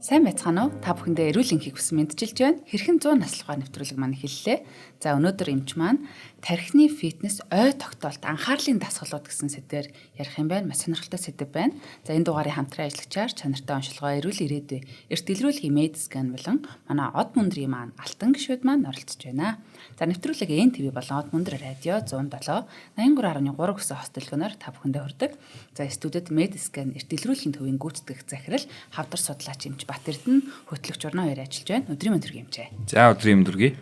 Сайн байцгаана уу? Та бүхэндээ эрүүл энхийг хүсэн мэдчилж байна. Хэрхэн 100 наслахаар нэвтрүүлэг маань эхэллээ. За өнөөдөр эмч маань тархины фитнес ой тогтоолт анхаарлын дасгалууд гэсэн сэдвээр ярих юм байна. Маш сонирхолтой сэдв байна. За энэ дугаарыг хамтран ажиллагчаар чанартай онцлогоо эрүүл ирээдүй эрт дэлгэрүүлгийн медскан болон манай од мөндрийн маань алтан гишүүд маань оролцож байна. За нэвтрүүлэг НТV болон од мөндөр радио 107 83.3 гэсэн хост төлгөөнөөр та бүхэндээ хүрдэг. За студид медскан эрт дэлгэрүүлгийн төвийн гүйцэтгэх захирал хавдар судлаач эмч Бат Эрдэнэ хөтлөгч орноо яриа ажиллаж байна. Өдрийн мэнд хүргэе эмчээ. За өдрийн мэнд хүргэе.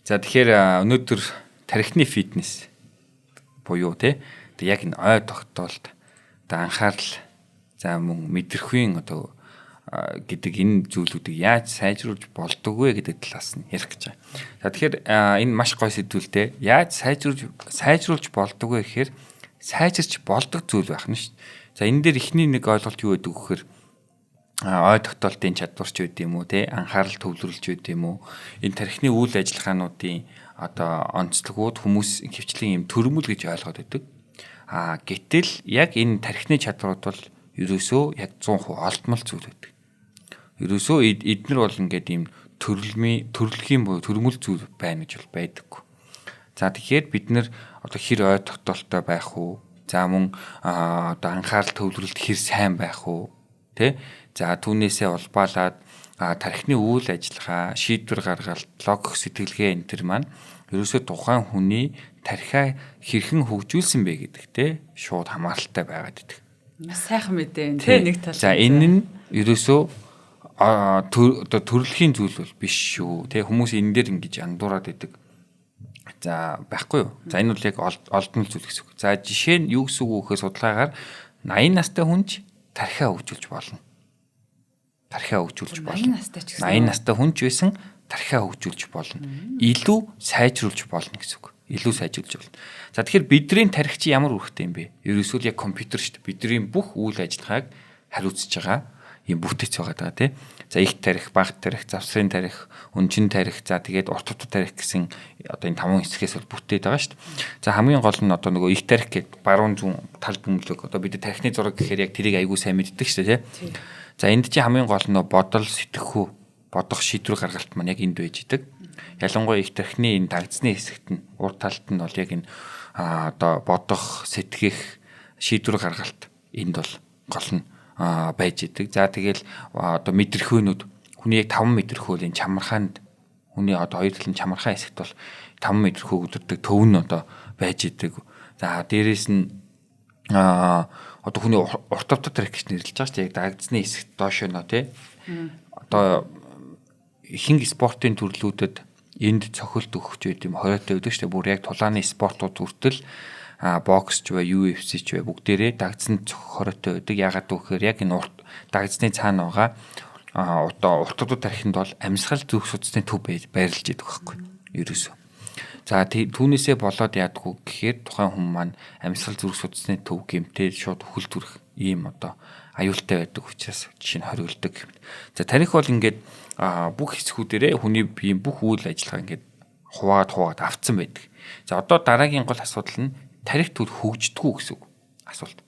За тэгэхээр өнөөдөр тархины фитнес буюу яг энэ ой тогтоолт анхаарал за мөн мэдрэхүйн гэдэг энэ зүйлүүдийг яаж сайжруулж болдог вэ гэдэг талаас нь ярих гэж байна. За тэгэхээр энэ маш гоё сэдвүүлтэй. Яаж сайжруулж болдог вэ гэхээр сайжирч болдог зүйл байх нь шүү дээ. За энэ дээр эхний нэг ойлголт юу гэдэг вэ гэхээр ой тогтоолтын чадварч байд юм уу анхаарал төвлөрүүлж байд юм уу энэ тархины үйл ажиллагаануудын онцлогуд хүмүүс хвчлэн юм төрөмөл гэж ойлгоод байдаг. Гэтэл яг энэ тархины чадварууд бол ерөөсөө яг 100% олдмол зүйл байдаг. Ерөөсөө эднэр бол ингээд ийм төрөлхийн буюу төрөмөл зүйл байна гэж бол байдаггүй. За тэгэхээр бид нэр хэр ой тогтоолтой байх уу? За мөн анхаарал төвлөрөлт хэр сайн байх уу? За түүнээсээ улбаалаад тархины үйл ажиллагаа, шийдвэр гаргалт, логик сэтгэлгээ энэ төр маань ерөөсөө тухайн хүний тархиа хэрхэн хөгжүүлсэн бэ гэдэгтэй шууд хамааралтай байгаад идэг. Маш сайхан мэдээ нэг тал. За энэ нь ерөөсөө төрөлхийн зүйл бол биш шүү. Хүмүүс энэ дээр ингэж андуураад идэг. За байхгүй юу? За энэ бол яг олдмол зүйл гэсэн үг. За жишээ нь юу гэсэн үг гэхээр судалгаагаар 80 настай хүн ч тархиа хөгжүүлж болно. 80 настай хүн ч байсан тархиа хөгжүүлж болно. Илүү сайжруулж болно гэсэн үг. Илүү сайжруулж болно. За тэгэхээр бидний тархи чи ямар үүрэгтэй юм бэ? Ерөөсөө яг компьютер шүү дээ. Бидний бүх үйл ажиллагааг хариуцж байгаа юм бүтээц байгаа даа тий. За их тархи, бага тархи, завсрын тархи, өнчин тархи, за тэгээд урт утга тархи гэсэн энэ 5 хэсгээс бол бүтээд байгаа шүү дээ. За хамгийн гол нь нөгөө их тархи гэдэг баруун зүүн тал бөмбөлөг бид тархины зураг гэхээр яг тэрийг аягүй сайн мэддэг шүү дээ тий. За энд чи хамгийн гол нь бодол, сэтгэхүй, бодох шийдвэр гаргалт маань яг энд байж идэг. Ялангуяа их тархины энэ дагдсны хэсэгт нь урд талд нь бол яг энэ бодох, сэтгэх, шийдвэр гаргалт энд бол гол нь байж идэг. За тэгэл мэдрэхүйнүүд хүний яг 5 мэдрэхүй энэ чамархаанд хүний 2 талын чамархаа хэсэгт бол 5 мэдрэхүй өдөрдөг төв нь байж идэг. За дээрэс нь хүний урт тавтар тарих гэж нэрлэж байгаа шүү дээ. Яг дагдсны хэсэгт доош нь ихэнх спортын төрлүүдэд энд цохилт өгч байд юм хориотой байдаг шүү дээ. Бүр яг тулааны спортууд хүртэл бокс ч бай, UFC ч бай бүгдээрээ дагдсан хориотой байдаг. Ягаад гэвэл яг энэ дагдсны цаана байгаа урт тавтар тарихынд бол амьсгал зүрх судасны төв байрлаж идэг байхгүй ерөөсөө. За түүнээсээ болоод яадгүй гэхээр тухайн хүн маань амьсгал зүрх судасны төв гэмтээ шууд хөл төрөх ийм аюултай байдаг учраас жишээ нь хориулдаг. За тарих бол ингээд бүх хэсгүүдээрээ хүний биеийн бүх үйл ажиллагаа ингээд хуваад автсан байдаг. За одоо дараагийн гол асуудал нь тарих төл хөгждөггүй гэсэн үг асуулт.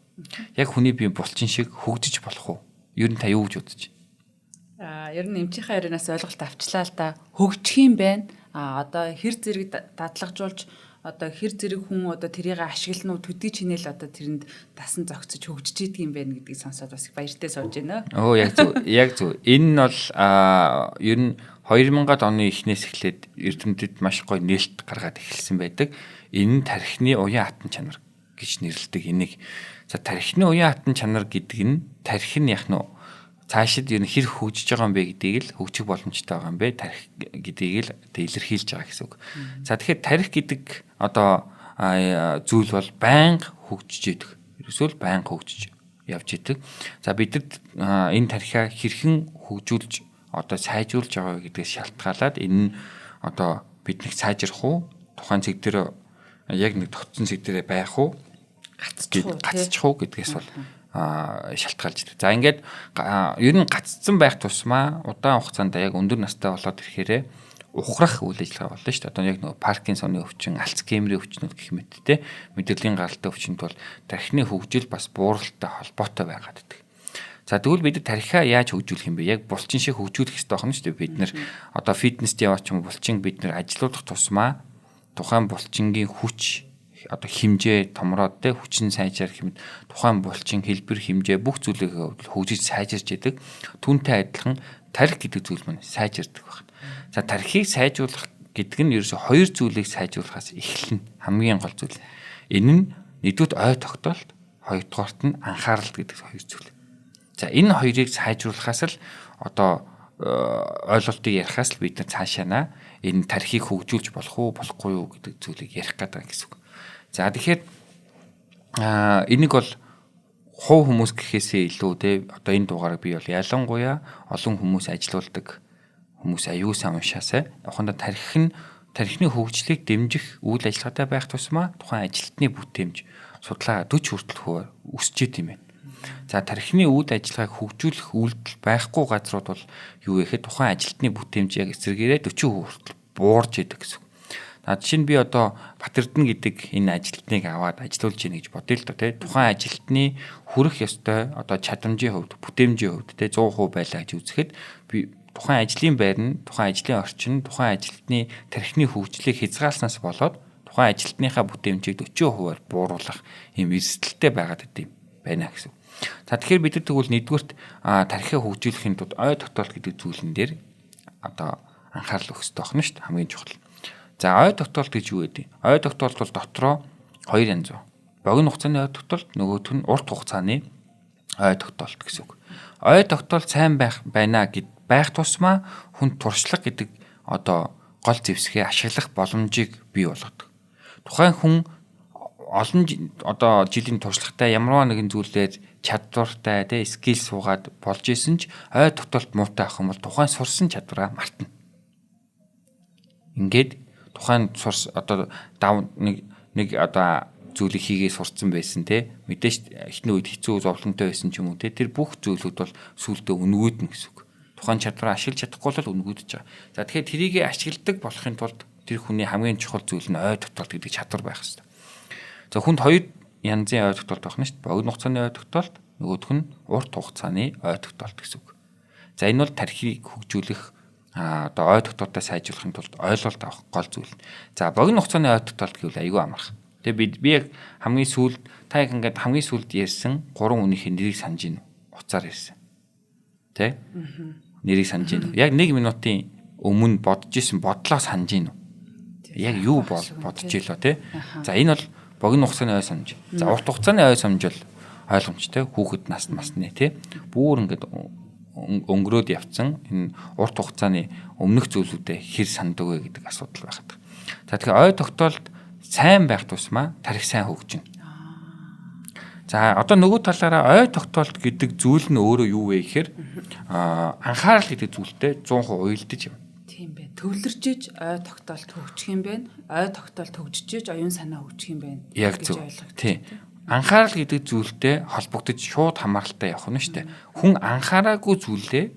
Яг хүний бие булчин шиг хөгжиж болох уу? Ер нь та юу гэж бодож байна? Ер нь эмчийнхээ ярианаас ойлголт авчлаа л да. Хөгжих юм байна. Одоо хэр зэрэг дадлагжуулж хэр зэрэг хүн тэрийг ашиглана уу төдий чинэл тэрэнд дасан зогцож хөгжиж идэг юм байна гэдгийг сонсоод бас баяртай сууж байна. Яг зөв. Энэ нь бол ер нь 2000-ад оны эхнээс эхлээд эрдэмтэд маш гоё нээлт гаргаад эхэлсэн байдаг. Энэ нь тархины уян хатан чанар гэж нэрлэдэг энийг. За тархины уян хатан чанар гэдэг нь тархи нь яг нь цаашид ер нь хэр хөгжиж байгаа юм бэ гэдгийг л хөгжих боломжтой байгаа юм бэ тарих гэдгийг л илэрхийлж байгаа гэсэн үг. За тэгэхээр тарих гэдэг зүйл бол байнга хөгжиж идэг. Ерөөсөө л байнга хөгжиж явж идэг. За бидэд энэ тарихаа хэрхэн хөгжүүлж сайжруулж байгаа гэдгээс шалтгаалаад энэ нь биднийг сайжрах уу тухайн цэг дээр яг нэг тогтсон цэг дээр байх уу гацчих уу гэдгээс бол шалтгаалж байна. За ингээд ер нь гаццсан байх тусмаа удаан хугацаанд яг өндөр настай болоод ирэхээр ухрах үйл ажиллагаа болно шүү дээ. Одоо яг нөгөө Паркинсоны өвчин, Альцгеймерийн өвчнүүд гэх мэт те мэдрэлийн гаралтай өвчнөд бол тархины хөгжил бас бууралтай холбоотой байгаад байдаг. За тэгвэл бид тархиа яаж хөгжүүлэх юм бэ? Яг булчин шиг хөгжүүлэх хэрэгтэй байна шүү дээ. Бид нэр одоо фитнест яваач юм булчин бид нэр ажилуулах тусмаа тухайн булчингийн хүч одоо хэмжээ томроод те хүчин сайжрах хэмэд тухайн булчин хэлбэр хэмжээ бүх зүйлийг хөгжиж сайжирч идэг. Түүнтэй адилхан тархи гэдэг зүйл маань сайжирдаг байна. За тархийг сайжруулах гэдэг нь ерөөсөй хоёр зүйлийг сайжруулахаас эхэлнэ. Хамгийн гол зүйл. Энэ нь нэгдүгээр ой тогтоолт, хоёрдугаарт нь анхаарал гэдэг хоёр зүйл. За энэ хоёрыг сайжруулахаас л одоо ойлголтыг ярихаас л бид нар цаашаана энэ тархийг хөгжүүлж болох уу болохгүй юу гэдэг зүйлийг ярих гэдэг гэсэн үг. За тэгэхээр энийг бол хувь хүмүүс гэхээсээ илүү те одоо энэ дугаарыг би бол ялангуяа олон хүмүүс ажилуулдаг хүмүүс аюул сан уншаасаа яваханда тархины хөгжлийг дэмжих үйл ажиллагаатай байх тусмаа тухайн ажилтны бүтээмж судлаа 40 хүртэл өсч идэм юм байна. За тархины үйл ажиллагааг хөгжүүлэх үйлдэл байхгүй газрууд бол юу гэхэд тухайн ажилтны бүтээмж яг эсрэгээрээ 40% хүртэл буурж идэг гэсэн. Жишээ нь би одоо Батэрдэн гэдэг энэ ажилтныг аваад ажилуулж ийн гэж бодъё л доо тий. Тухайн ажилтны хүрэх ёстой одоо чадамжийн хувьд, бүтээмжийн хувьд тий 100% байлаа гэж үзэхэд би тухайн ажлын байр нь, тухайн ажлын орчин, тухайн ажилтны тархины хөгжлийг хязгаарласнаас болоод тухайн ажилтныхаа бүтээмжийг 40%-аар бууруулах юм эрсдэлтэй байгаад идэв байна гэсэн. За тэгэхээр бид тэгвэл нэгдүгürt тархиа хөгжүүлэхийн тулд ой тогтоолт гэдэг зүйлэн дээр одоо анхаарал өгөх хэрэгтэй байна шүү дээ хамгийн чухал. За ой тогтоолт гэж юу гэдэг? Ой тогтоолт бол дотроо хоёр янз. Богино хугацааны ой тогтоолт, нөгөөх нь урт хугацааны ой тогтоолт гэсэн үг. Ой тогтоолт сайн байна гэд байх тусмаа хүнд туршлага гэдэг одоо гол зэвсгээ ашиглах боломжийг бий болгодог. Тухайн хүн олон одоо жилийн туршлагатай ямар нэгэн зүйлээр чадвартай тэ скил суугаад болж исэн ч ой тогтоолт муутай ах юм бол тухайн сурсан чадвараа мартна. Ингээд тухайн сурс одоо нэг одоо зүйлийг хийгээ сурцсан байсан те мэдээж эхний үед хэцүү зовлонтой байсан ч юм уу те тэр бүх зүйлүүд бол сүултээ өнгөөднө гэсэн үг. Тухайн чадвараа ашиглаж чадахгүй бол өнгөөдөж байгаа. За тэгэхээр трийг ашигладаг болохын тулд тэр хүний хамгийн чухал зүйл нь ой тогтоолт гэдэг чадвар байх хэрэгтэй. За хүнд хоёр янзын ой тогтоолт байна шүү дээ. Богино хугацааны ой тогтоолт, нөгөөх нь урт хугацааны ой тогтоолт гэсэн үг. За энэ бол тархийг хөгжүүлэх одоо ой тогтоолтоо сайжруулахын тулд ойлголт авах гол зүйл. За богино хугацааны ой тогтоолт гэвэл айгүй амарх. Тэгээ би яг хамгийн сүүлд та яг ингээд хамгийн сүүлд ярьсан 3 хүнийхээ нэрийг санаж гин уцаар ярьсан. Тэ? Нэрийг санаж гин. Яг 1 минутын өмнө бодож исэн бодлоо санаж гин. Яг юу бодож илоо те. За энэ бол богино хугацааны ой санамж. За урт хугацааны ой санамж бол ойлгомжтой. Хүүхэд насны те. Бүүр ингээд өнгөрөөд явцсан энэ урт хугацааны өмнөх зүйлүүдэд хэр санддаг вэ гэдэг асуудал байхад. За тэгэхээр ой тогтоолт сайн байх тусмаа тархи сайн хөгжинэ. За одоо нөгөө талаараа ой тогтоолт гэдэг зүйл нь өөрөө юу вэ гэхээр анхаарал гэдэг зүйлтэй 100% уялдаж юм. Тийм бай. Төвлөрчиж ой тогтоолт хөгжих юм байна. Ой тогтоолт хөгжиж оюун санаа хөгжих юм байна гэж ойлгох. Тийм. Анхаарал гэдэг зүйлтэй холбогдож шууд хамааралтай явах нь шүү дээ. Хүн анхаараагүй зүйлээ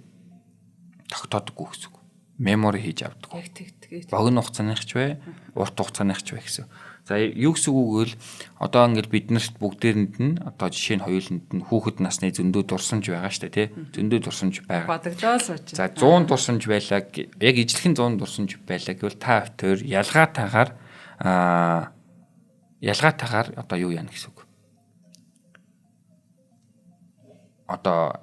тогтоодоггүй гэсэн үг. Мемори хийж авдаг. Яг тэгдэг. Богино хугацааных ч бай, урт хугацааных ч бай гэсэн. За юу гэсэн үг вэ? Одоо ингээд биднэрт бүгдээрэнд нь одоо жишээ нь хоёуланд нь хүүхэд насны зөндөө дурсамж байгаа шүү дээ, тий? Зөндөө дурсамж байгаа. Бодогдоо сууж. За 100 дурсамж байлаа. Яг ижлэхэн 100 дурсамж байлаа гэвэл та хоёр ялгаатайгаар одоо юу яана гэсэн үг. Одоо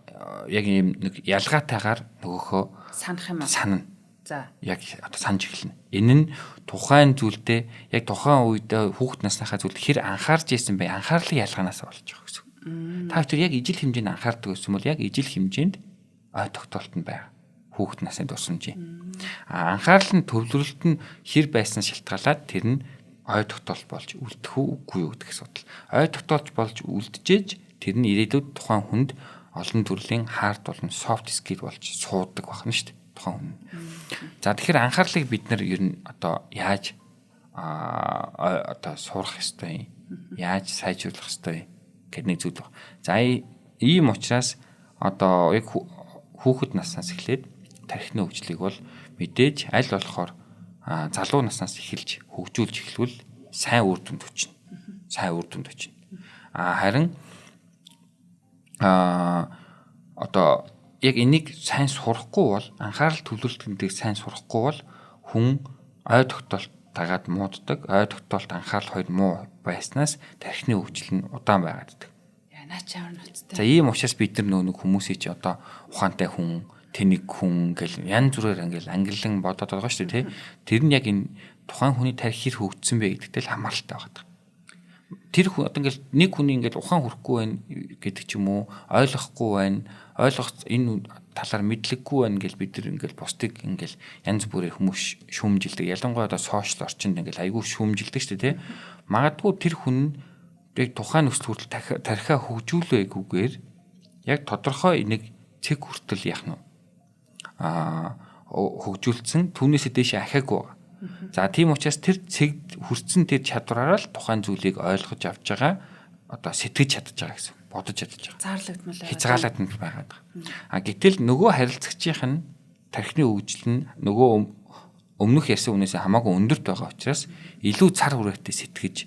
яг ийм нэг ялгаатайгаар нөгөөхөө санах юм аа. Санана. За. Яг одоо санаж эхэлнэ. Энэ нь тухайн зүйлдээ яг тухайн үед хүүхэд насныхаа зүйлд хэр анхаарч ийсэн бэ? Анхаарлын ялгаанаас болж байгаа гэсэн. Та хоёр яг ижил хэмжээнд анхаардаг гэсэн бол яг ижил хэмжээнд ой тогтоолт нь байгаа. Хүүхэд насны дурсамжийн. Анхаарал нь төвлөрөлт нь хэр байсан шалтгаалаад тэр нь ой тогтоолт болж үлдэх үгүй юу гэдэг асуудал. Ой тогтоолт болж үлдчихэж тэр нь ирээдүйд тухайн хүнд олон төрлийн хард болон софт скил болж суудаг байна шүү дээ. Тухайн хүн. За тэгэхээр анхаарлыг бид нар ер нь одоо яаж одоо сурах ёстой юм? Яаж сайжруулах ёстой юм гэдэг нэг зүйл байна. За ийм учраас одоо яг хүүхэд наснаас эхлээд тархины хөгжлийг бол мэдээж аль болохоор залуу наснаас эхэлж хөгжүүлж эхлвэл сайн үр дүнд очино. Сайн үр дүнд очино. Харин одоо яг энийг сайн сурахгүй бол анхаарал төвлөрөлтөндийг сайн сурахгүй бол хүн ой тогтоолт дагаад мууддаг, ой тогтоолт анхаарал хоёр муу байснаас тархины хөгжил нь удаан байгаад. Наач ямар ноцтой. За ийм учраас бид нар нэг хүмүүсийг чи одоо ухаантай хүн, тэнэг хүн гэл янз бүрээр ингээл ангиллан бодоод байгаа шүү дээ, тий. Тэр нь яг энэ тухайн хүний тарих хэр хөгжсөн бэ гэдэгтэй л хамааралтай байгаа. Тэр хүн одоо ингээл нэг хүний ингээл ухаан хүрэхгүй байна гэдэг ч юм уу, ойлгохгүй байна, ойлгох энэ талаар мэдлэггүй байна гэл бид нар ингээл бусдыг ингээл янз бүрээр хүмүүс шүүмжилдэг. Ялангуяа одоо сошиал орчинд ингээл айгүй шүүмжилдэг шүү дээ, тий. Магадгүй тэр хүн яг тухайн нөхцөл хүртэл тархиа хөгжүүлээгүйгээр яг тодорхой нэг цэг хүртэл яах нь хөгжүүлсэн түүнээсээ дээш ахаагүй байгаа. За тийм учраас тэр цэг хүрсэн тэр чадвараараа л тухайн зүйлийг ойлгож авч байгаа, одоо сэтгэж чадж байгаа гэсэн, бодож чадж байгаа. Заарлагдмал хязгаарлагдмал байгаад байгаа. Гэтэл нөгөө харилцагчийнх нь тархины хөгжил нь нөгөө өмнөх ярьсан үнээсээ хамаагүй өндөрт байгаа учраас илүү цар хүрээтэй сэтгэж,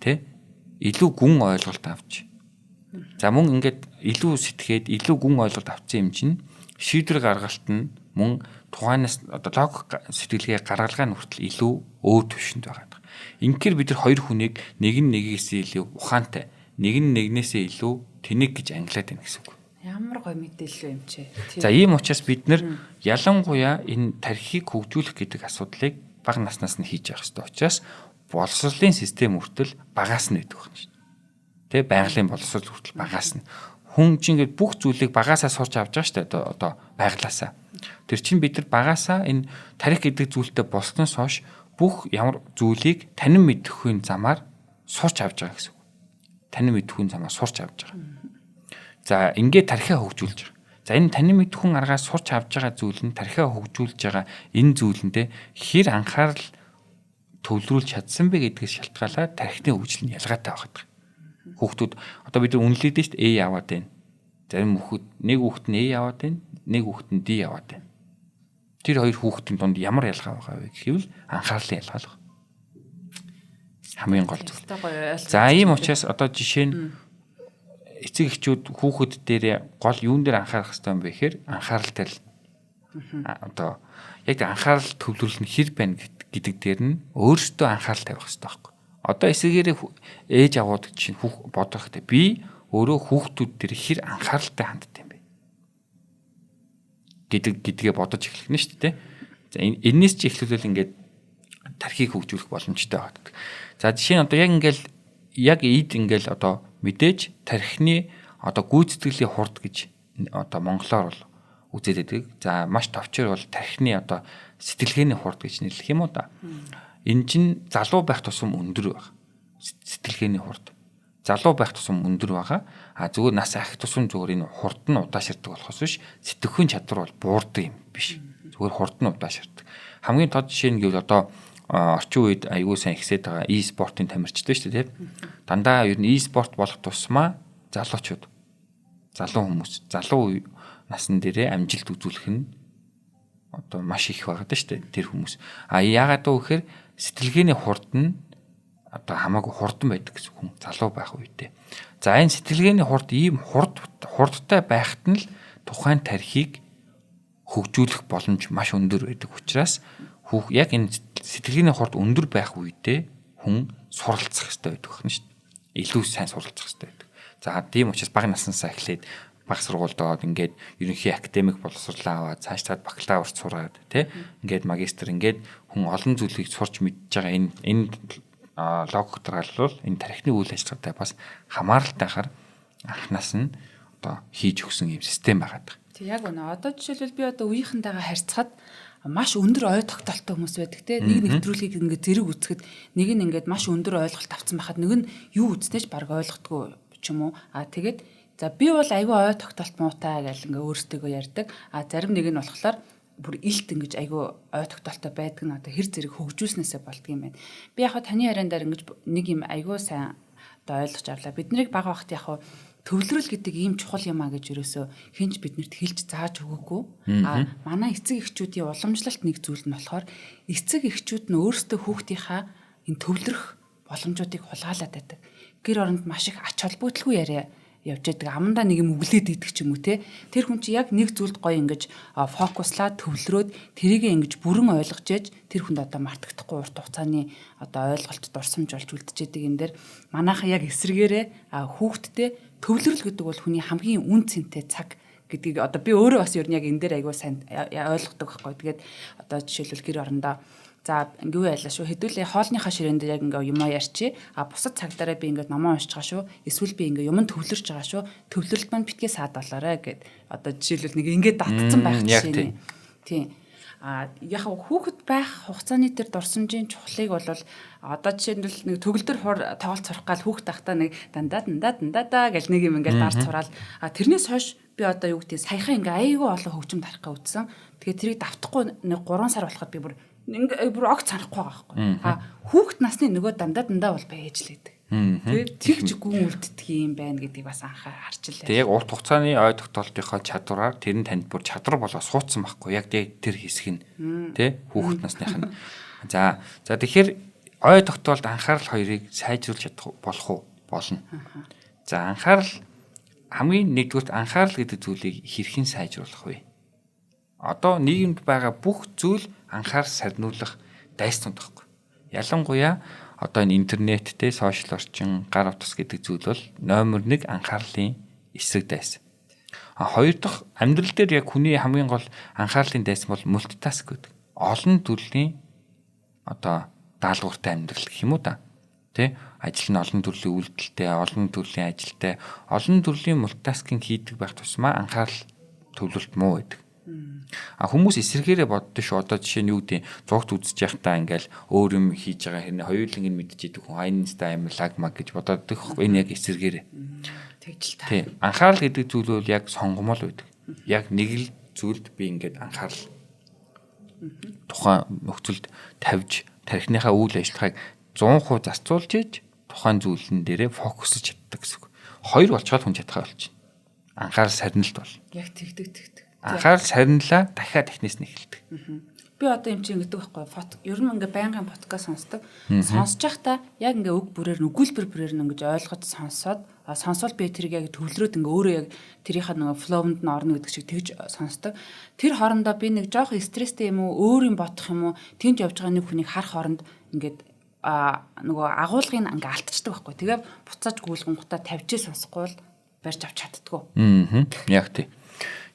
тэ, илүү гүн ойлголт авч. За мөн ингээд илүү сэтгэхэд илүү гүн ойлголт авсан юм чинь шийдвэр гаргалт нь мөн тухайнаас одоо логик сэтгэлгээ гаргалгаа нь хүртэл илүү өөр төвшөнд байгаа. Инхээр бид нар хоёр хүнийг нэг нь нэгээс илүү ухаантай, нэг нь нэгнээсээ илүү тэнэг гэж ангилаад байна гэсэн үг. Ямар гоё мэдээлэл юм чи. За ийм учраас бид нар ялангуяа энэ тархийг хөгжүүлэх гэдэг асуудлыг бага наснаас нь хийж явах хэрэгтэй учраас боловсролын систем хүртэл багаас нь гэдэг байна шүү дээ. Тэ байгалийн боловсрол хүртэл багаас нь. Хүн чинь ингээд бүх зүйлийг багаасаа сурч авч байгаа шүү дээ. Одоо байглаасаа. Тэр чинь бид нар багаасаа энэ тарих гэдэг зүйлтэй болсноос хойш бүх ямар зүйлийг танин мэдэхгүй замаар сурч авч байгаа гэсэн үг. Танин мэдэхгүй замаар сурч авч байгаа. За ингээд тархиа хөгжүүлж байгаа. За энэ танин мэдэхгүй аргаас сурч авч байгаа зүйл нь тархиа хөгжүүлж байгаа энэ зүйлэндээ хэр анхаарал төвлөрүүлж чадсан бэ гэдгээс шалтгаалаад тархины хөгжил нь ялгаатай байгаа. Хүүхдүүд одоо бид нар үнэлээд шүү дээ, A аваад байна. Зарим хүүхэд нэг хүүхэд нь A аваад байна, нэг хүүхэд нь D аваад байна. Тэр хоёр хүүхдийн дунд ямар ялгаа байгаа вэ гэвэл анхаарлын ялгаа л. Хамгийн гол зүйл. За ийм учраас одоо жишээ нь эцэг эхчүүд хүүхэд дээр гол юун дээр анхаарах хэрэгтэй юм бэ гэхээр анхааралтай л одоо яг анхаарал төвлөрөл нь хэр байна гэдэг дээр нь өөрсдөө анхаарал тавих хэрэгтэй байхгүй. Одоо эсвэгээрээ ээж аваад чинь бодох хэрэгтэй. Би өөрөө хүүхдүүд дээр хэр анхааралтай ханддаг юм бэ гэдгээ бодож эхлэх нь шүү дээ. За энэс чи эхлүүлэл ингээд тархийг хөгжүүлэх боломжтой байдаг. За жишээ нь одоо яг эд ингээл одоо мэдээж тархины одоо гүйцэтгэлийн хурд гэж одоо монголоор бол үзээд байдаг. За маш товчоор бол тархины одоо сэтгэлгээний хурд гэж нэрлэх юм уу да. Энэ чинь залуу байх тусам өндөр байна. Сэтгэлгээний хурд. Залуу байх тусам өндөр байгаа. Зүгээр нас ахих тусам зүгээр энэ хурд нь удааширдаг болохоос биш сэтгэхүйн чадвар бол буурдаг юм биш. Зүгээр хурд нь удааширдаг. Хамгийн тод жишээ нь гэвэл одоо орчин үед аягүй сайн ихсээд байгаа e-спортын тамирчтай шүү дээ, тийм. Дандаа ер нь e-спорт болох тусмаа залуучууд, залуу хүмүүс, залуу насн дээрээ амжилт үзүүлэх нь одоо маш их байгаа шүү дээ тэр хүмүүс. Яагаад вэ гэхээр сэтгэлгээний хурд нь одоо хамаагүй хурдан байдаг гэсэн хүн залуу байх үедээ. За энэ сэтгэлгээний хурд ийм хурдтай байхад нь л тухайн тархийг хөгжүүлэх боломж маш өндөр байдаг учраас яг энэ сэтгэлгээний хурд өндөр байх үедээ хүн суралцах хэрэгтэй байдаг байна шүү дээ. Илүү сайн суралцах хэрэгтэй байдаг. За тийм учраас бага наснасаа эхлээд бага сургуульд ороод ингээд ерөнхий академик боловсруулаа аваад цаашдаа бакалаврт сураад тий ингээд магистр ингээд хүн олон зүйлийг сурч мэдж байгаа энэ логик дараалал энэ тархины үйл ажиллагаатай бас хамааралтайгаар анхнаас нь одоо хийж өгсөн юм систем байгаа. Тэг яг үнэ. Одоо жишээлбэл би одоо үеийнхэндээ харьцахад маш өндөр ой тогтоолтой хүмүүс байдаг те. Нэг нэвтрүүлгийг ингээд зэрэг үзэхэд нэг нь ингээд маш өндөр ойлголт авсан байхад нэг нь юу үзнэж баг ойлгохгүй ч юм уу. Тэгээд за би бол айгүй ой тогтоолт муутай гэж ингээ өөрсдөө ярьдаг. Зарим нэг нь болохоор бүр илт ингэж айгүй ой тогтоолтой байдаг нь одоо хэр зэрэг хөгжүүлснээсээ болдго юм байна. Би яг таны яриан дээр ингэж нэг юм айгүй сайн одоо ойлгож авлаа. Бид нарыг бага багт яг төвлөрөл гэдэг ийм чухал юм а гэж ерөөсөө хинч биднэрт хэлж зааж өгөөгүй. Манай эцэг эхчүүдийн уламжлалт нэг зүйл нь болохоор эцэг эхчүүд нь өөрсдөө хүүхдийнхаа энэ төвлөрөх боломжуудыг хулгайлаад байдаг. Гэр оронд маш их ач холбогдолгүй яриа явж байдаг амандаа нэг юм өглөөд идэх ч юм уу те. Тэр хүн чи яг нэг зүйлд гоё ингэж фокуслаад төвлөрөөд тэрийг ингэж бүрэн ойлгож ээж тэр хүнд одоо мартагдахгүй урт хугацааны одоо ойлголт дурсамж болж үлдчихэд энэ дээр манайхан яг эсрэгээрээ хүүхдтэй төвлөрөл гэдэг бол хүний хамгийн үн цэнтэй цаг гэдгийг одоо би өөрөө бас ер нь яг энэ дээр аягүй сайн ойлгодог байхгүй. Тэгээд одоо жишээлбэл гэр орондоо за ингээ байлаа шүү. Хэдүүлээ хоолныхаа ширээн дээр яг ингээ юмаа ярьчи. Бусад цагтаараа би ингээ номоо уншиж байгаа шүү. Эсвэл би ингээ юм төвлөрч байгаа шүү. Төвлөрөлт маань битгий саад болоорой гэд. Одоо жишээлбэл нэг ингээ датцсан байх жишээ. Тийм. Яг хүүхэд байх хугацааны тэр дурсамжийн чухлыг бол одоо жишээлбэл нэг төгөлдөр тоглолт сурах гал хүүхэд тахтаа нэг дандаа гэл нэг юм ингээл дарж сураал. Тэрнээс хойш би одоо юу гэдэг саяхан ингээ аяйгүй олон хөгжим тарахгаа үтсэн. Тэгээд тэрийг давтахгүй нэг 3 сар болоход би бүр огт санахгүй байгаа байхгүй. Хүүхэд насны нөгөө дандаа бол байж л байдаг. Тэгээд тэгж гүн үлддэг юм байна гэдгийг бас харчлаа. Тэгээд яг урт хугацааны ой тогтоолтынхоо чадвараар тэр нь танд бүр чадвар болоо суудсан байхгүй. Яг тэр хэсэг нь тий хүүхэд насных нь. За тэгэхээр ой тогтоолт анхаарал хоёрыг сайжруулж чадах болох уу? Болно. За анхаарал хамгийн нэгдүгürt анхаарал гэдэг зүйлийг хэрхэн сайжруулах вэ? Одоо нийгэмд байгаа бүх зүйл анхаарал сарниулах дайсан тоххой. Ялангуяа одоо энэ интернеттэй сошиал орчин, гар утас гэдэг зүйл бол номер 1 анхаарлын эсрэг дайсан. Хоёр дахь амьдрал дээр яг хүний хамгийн гол анхаарлын дайсан бол мультитаск гэдэг. Олон төрлийн одоо даалгавартай амьдрал гэх юм уу та. Тэ? Ажил нь олон төрлийн үйлдэлтэй, олон төрлийн ажилтай, олон төрлийн мультитаскинг хийдэг байх тусмаа анхаарал төвлөрөлт муу байдаг. Хүмүүс эсэргээрээ боддоо шүү. Одоо жишээ нь юу гэдэг зургт үзэж байхдаа ингээл өөр юм хийж байгаа хэрнээ хоёуланг нь мэдчихэдэг хүн айнстай амар лагмаг гэж бодоод байхгүй. Энэ яг эсэргээрээ. Тэгж та. Тийм. Анхаарал гэдэг зүйл бол яг сонгомол байдаг. Яг нэг л зүйлд би ингээд анхаарал тухайн нөхцөлд тавьж тархиныхаа үйл ажиллагааг 100% зарцуулж ийж тухайн зүйлэн дээрээ фокуслж чаддаг гэсэн үг. Хоёр болчоод хүн чадхаа болчихно. Анхаарал сарнилт бол. Яг тэгдэг. Анхаарал сарнилаа дахиад эхнээс нь эхэлдэг. Би одоо юм чинь ингэдэг байхгүй. Ер нь ингээ байнгын подкаст сонсдог. Сонсож байхдаа яг ингээ үг бүрээр нүгүүлбэр бүрээр нь ингэж ойлгож сонсоод би тэрийг яг төвлөрөөд ингээ өөрөө яг тэрийнхаа нөгөө флоунд нь орно гэдэг шиг тэгж сонсдог. Тэр хоорондоо би нэг жоох стресстэй юм уу, өөр юм бодох юм уу, тэнд явж байгаа нэг хүнийг харах хооронд ингээд нөгөө агуулгыг ингээ алтчдаг байхгүй. Тэгээ буцааж гүйлгэнгутаа тавьжээ сонсохгүй бол барьж авч чаддгүй. Яг тийм.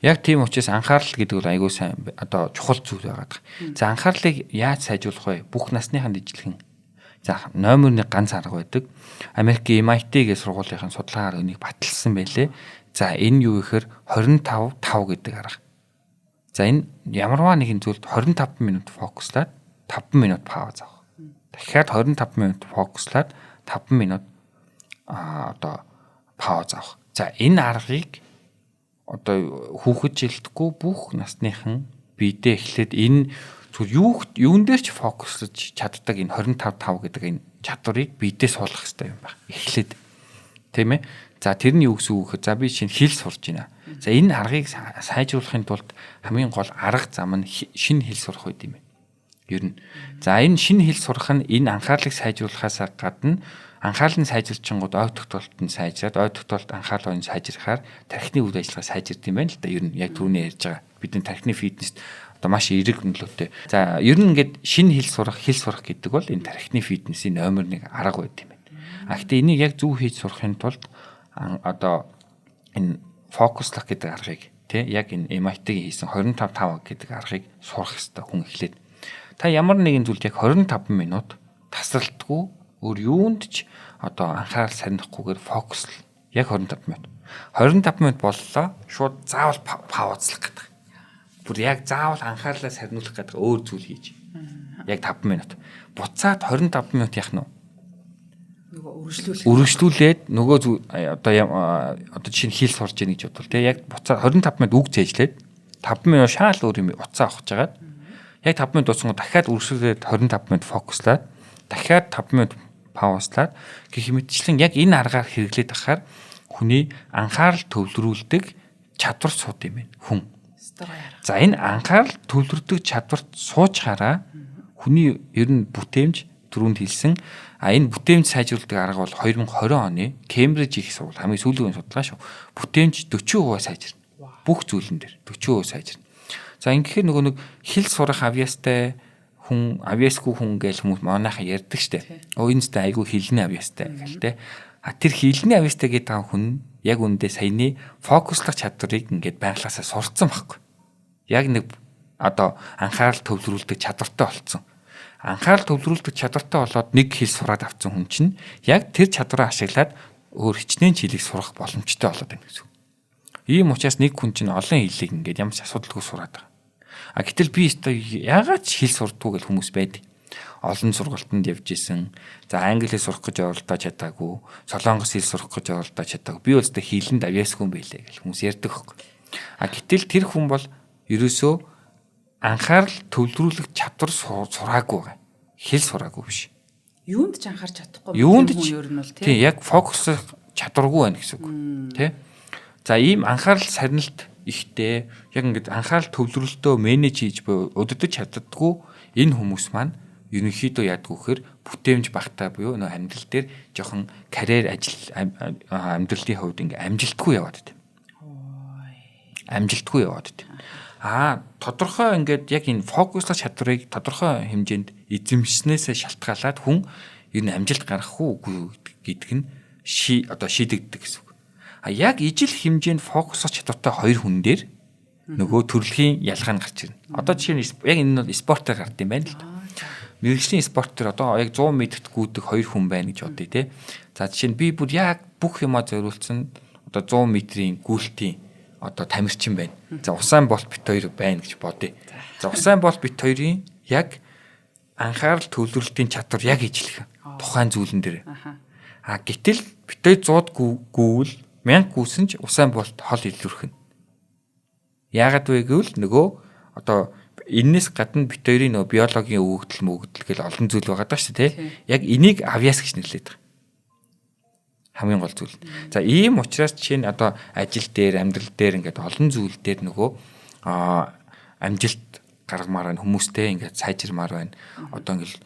Яг тийм учраас анхаарал гэдэг бол айгүй сайн одоо чухал зүйл байгаад байна. За анхаарлыг яаж сайжруулах вэ? Бүх насныханд ижилхэн. За номер 1 ганц арга байдаг. Америкийн MIT гэх сургуулийн судалгаагаар энийг баталсан байлээ. За энэ юу гэхээр 25 гэдэг арга. За энэ ямарваа нэгэн зүйлд 25 минут фокуслаад 5 минут пауз авах. Дахиад 25 минут фокуслаад 5 минут одоо пауз авах. За энэ аргыг одоо хүүхэд жилдэхгүй бүх насныхан биедээ эхлээд энэ зүйл юун дээр ч фокуслж чаддаг энэ 25 гэдэг энэ чадварыг биедээ суулгах хэрэгтэй юм байна. Эхлээд тийм ээ. За тэр нь юу гэсэн үг вэ? За би шинэ хэл сурж байна. За энэ аргыг сайжруулахын тулд хамгийн гол арга зам нь шинэ хэл сурах үед юм байна. Ер нь. За энэ шинэ хэл сурах нь энэ анхаарлыг сайжруулахаас гадна анхаарлын сайжирчингууд ой тогтоолт нь сайжраад ой тогтоолт анхаарал ойн сайжрахаар тархины үйл ажиллагаа сайжирд юм байна л да. Ер нь яг түрүүний ярьж байгаа. Бидний тархины фитнест одоо маш эерэг нөлөөтэй. За ер нь ингээд шинэ хэл сурах гэдэг бол энэ тархины фитнесийн номер 1 арга байт юм байна. Гэхдээ энийг яг зөв хийж сурахын тулд одоо энэ фокуслах гэдэг аргыг яг энэ MIT-ийн хийсэн 25 гэдэг аргыг сурах хэрэгтэй хүн эхлээд. Та ямар нэгэн зүйлд яг 25 минут тасралтгүй өөр юунд ч одоо анхаарал сарнихгүйгээр фокус яг 25 минут. 25 минут боллоо шууд заавал паузлах гэдэг. Бүр яг заавал анхаарлаа сарниулах гэдэг өөр зүйл хийж. Яг 5 минут. Буцаад 25 минут яах нь вэ? Нөгөө үргэлжлүүлээд нөгөө одоо жишээ нь хэл сурж яах гэж бодвол яг буцаад 25 минут үг зээжлээд 5 минут шаал өөр юм уцаа авахж жагаад яг 5 минут дууссан дахиад үргэлжлүүлээд 25 минут фокуслаад дахиад 5 минут паузлаад гэх мэтчлэн яг энэ аргаар хэрэглээд ахаар хүний анхаарал төвлөрүүлдэг чадвар сууд юм байна хүн. За энэ анхаарал төвлөрдөг чадварт суучгаараа хүний ер нь бүтээмж түрүүнд хэлсэн энэ бүтээмж сайжруулдаг арга бол 2020 оны Кембриж их сургууль хамгийн сүүлийн судалгаа шүү. Бүтээмж 40% сайжирна. Бүх зүйлэн дээр 40% сайжирна. За ингэхээр нөгөө нэг хэл сурах авьяастай хүн, авьяасгүй хүн гэж хүмүүс манайхан ярьдаг штэ. Энэ сте айгүй хэлний авьяастай гэлтэй. Тэр хэлний авьяастай гэдэг хүн яг үндэ саяны фокуслах чадварыг ингээд байглаасаа сурцсан байхгүй. Яг нэг одоо анхаарал төвлөрүүлдэг чадвартай болцсон. Анхаарал төвлөрүүлдэг чадвартай болоод нэг хэл сураад авсан хүн чинь яг тэр чадвараа ашиглаад өөр хичнээн хэлийг сурах боломжтой болоод байна гэсэн. Ийм учраас нэг хүн чинь олон хэлийг ингээд ямар ч асуудалгүй сураад байгаа. Гэтэл би өөртөө яагаад ч хэл сурдгүй гэх хүмүүс байдаг. Олон сургалтанд явж исэн. За англи хэл сурах гэж оролдож чадаагүй, солонгос хэл сурах гэж оролдож чадаагүй. Би өөртөө хэлэнд авьяасгүй юм байлээ гэх хүмүүс ярьдаг хөөх. Гэтэл тэр хүн бол ерөөсөө анхаарал төвлөрүүлэх чадвар сураагүй байгаа. Хэл сураагүй биш. Юунд ч анхаарч чадахгүй юм ер нь бол тийм яг фокус чадваргүй байна гэсэн үг. Тэ? За ийм анхаарал сарнилт ихтэй яг ингээд анхаарал төвлөрөлтөө менеж хийж буй удирдах чаддаггүй энэ хүмүүс маань ерөнхийдөө яадгүй гэхээр бүтээмж багтаа буюу нөө амьдрал дээр жоохон карьер ажил амьдралын хувьд ингээ амжилтгүй яваад байт. Амжилтгүй яваад байт. Тодорхой ингээд яг энэ фокуслах чадварыг тодорхой хэмжээнд эзэмшснээсээ шалтгаалаад хүн ер нь амжилт гаргах уу гэдэг нь шийдэгддэг гэсэн үг. Яг ижил хэмжээнд фокуслах чадвартай хоёр хүн дээр нөгөө төрөлхийн ялгаа нь гарч ирнэ. Одоо жишээ нь яг энэ нь бол спортоор гард юм байна л да. Мэргэжлийн спортоор одоо яг 100 м-т гүйдэг хоёр хүн байна гэж бодъё те. За жишээ нь би бүр яг бүх юмаа зориулсан одоо 100 м-ийн гүйлтийн одоо тамирчин байна. За Усаан Болт бит хоёр байна гэж бодъё. За Усаан Болт бит хоёрын яг анхаарал төвлөрөлтийн чадвар яг ижлэх тухайн зүйлэн дээр. Гэтэл бит хоёр 100 гүүвэл 1000 гүйсэн ч Усаан Болт хол илүүрхэн. Яагаад вэ гэвэл нөгөө одоо энэс гадна бит хоёрын нөгөө биологийн өгөгдөл гэл олон зүйл байгаа даа шүү дээ. Яг энийг авьяас гэж нэрлэдэг. Хамгийн гол зүйл. За ийм учраас жишээ нь одоо ажил дээр, амьдрал дээр ингээд олон зүйл дээр нөгөө амжилт гаргамаар байна хүмүүстэй ингээд сайжирмаар байна. Одоо ингээд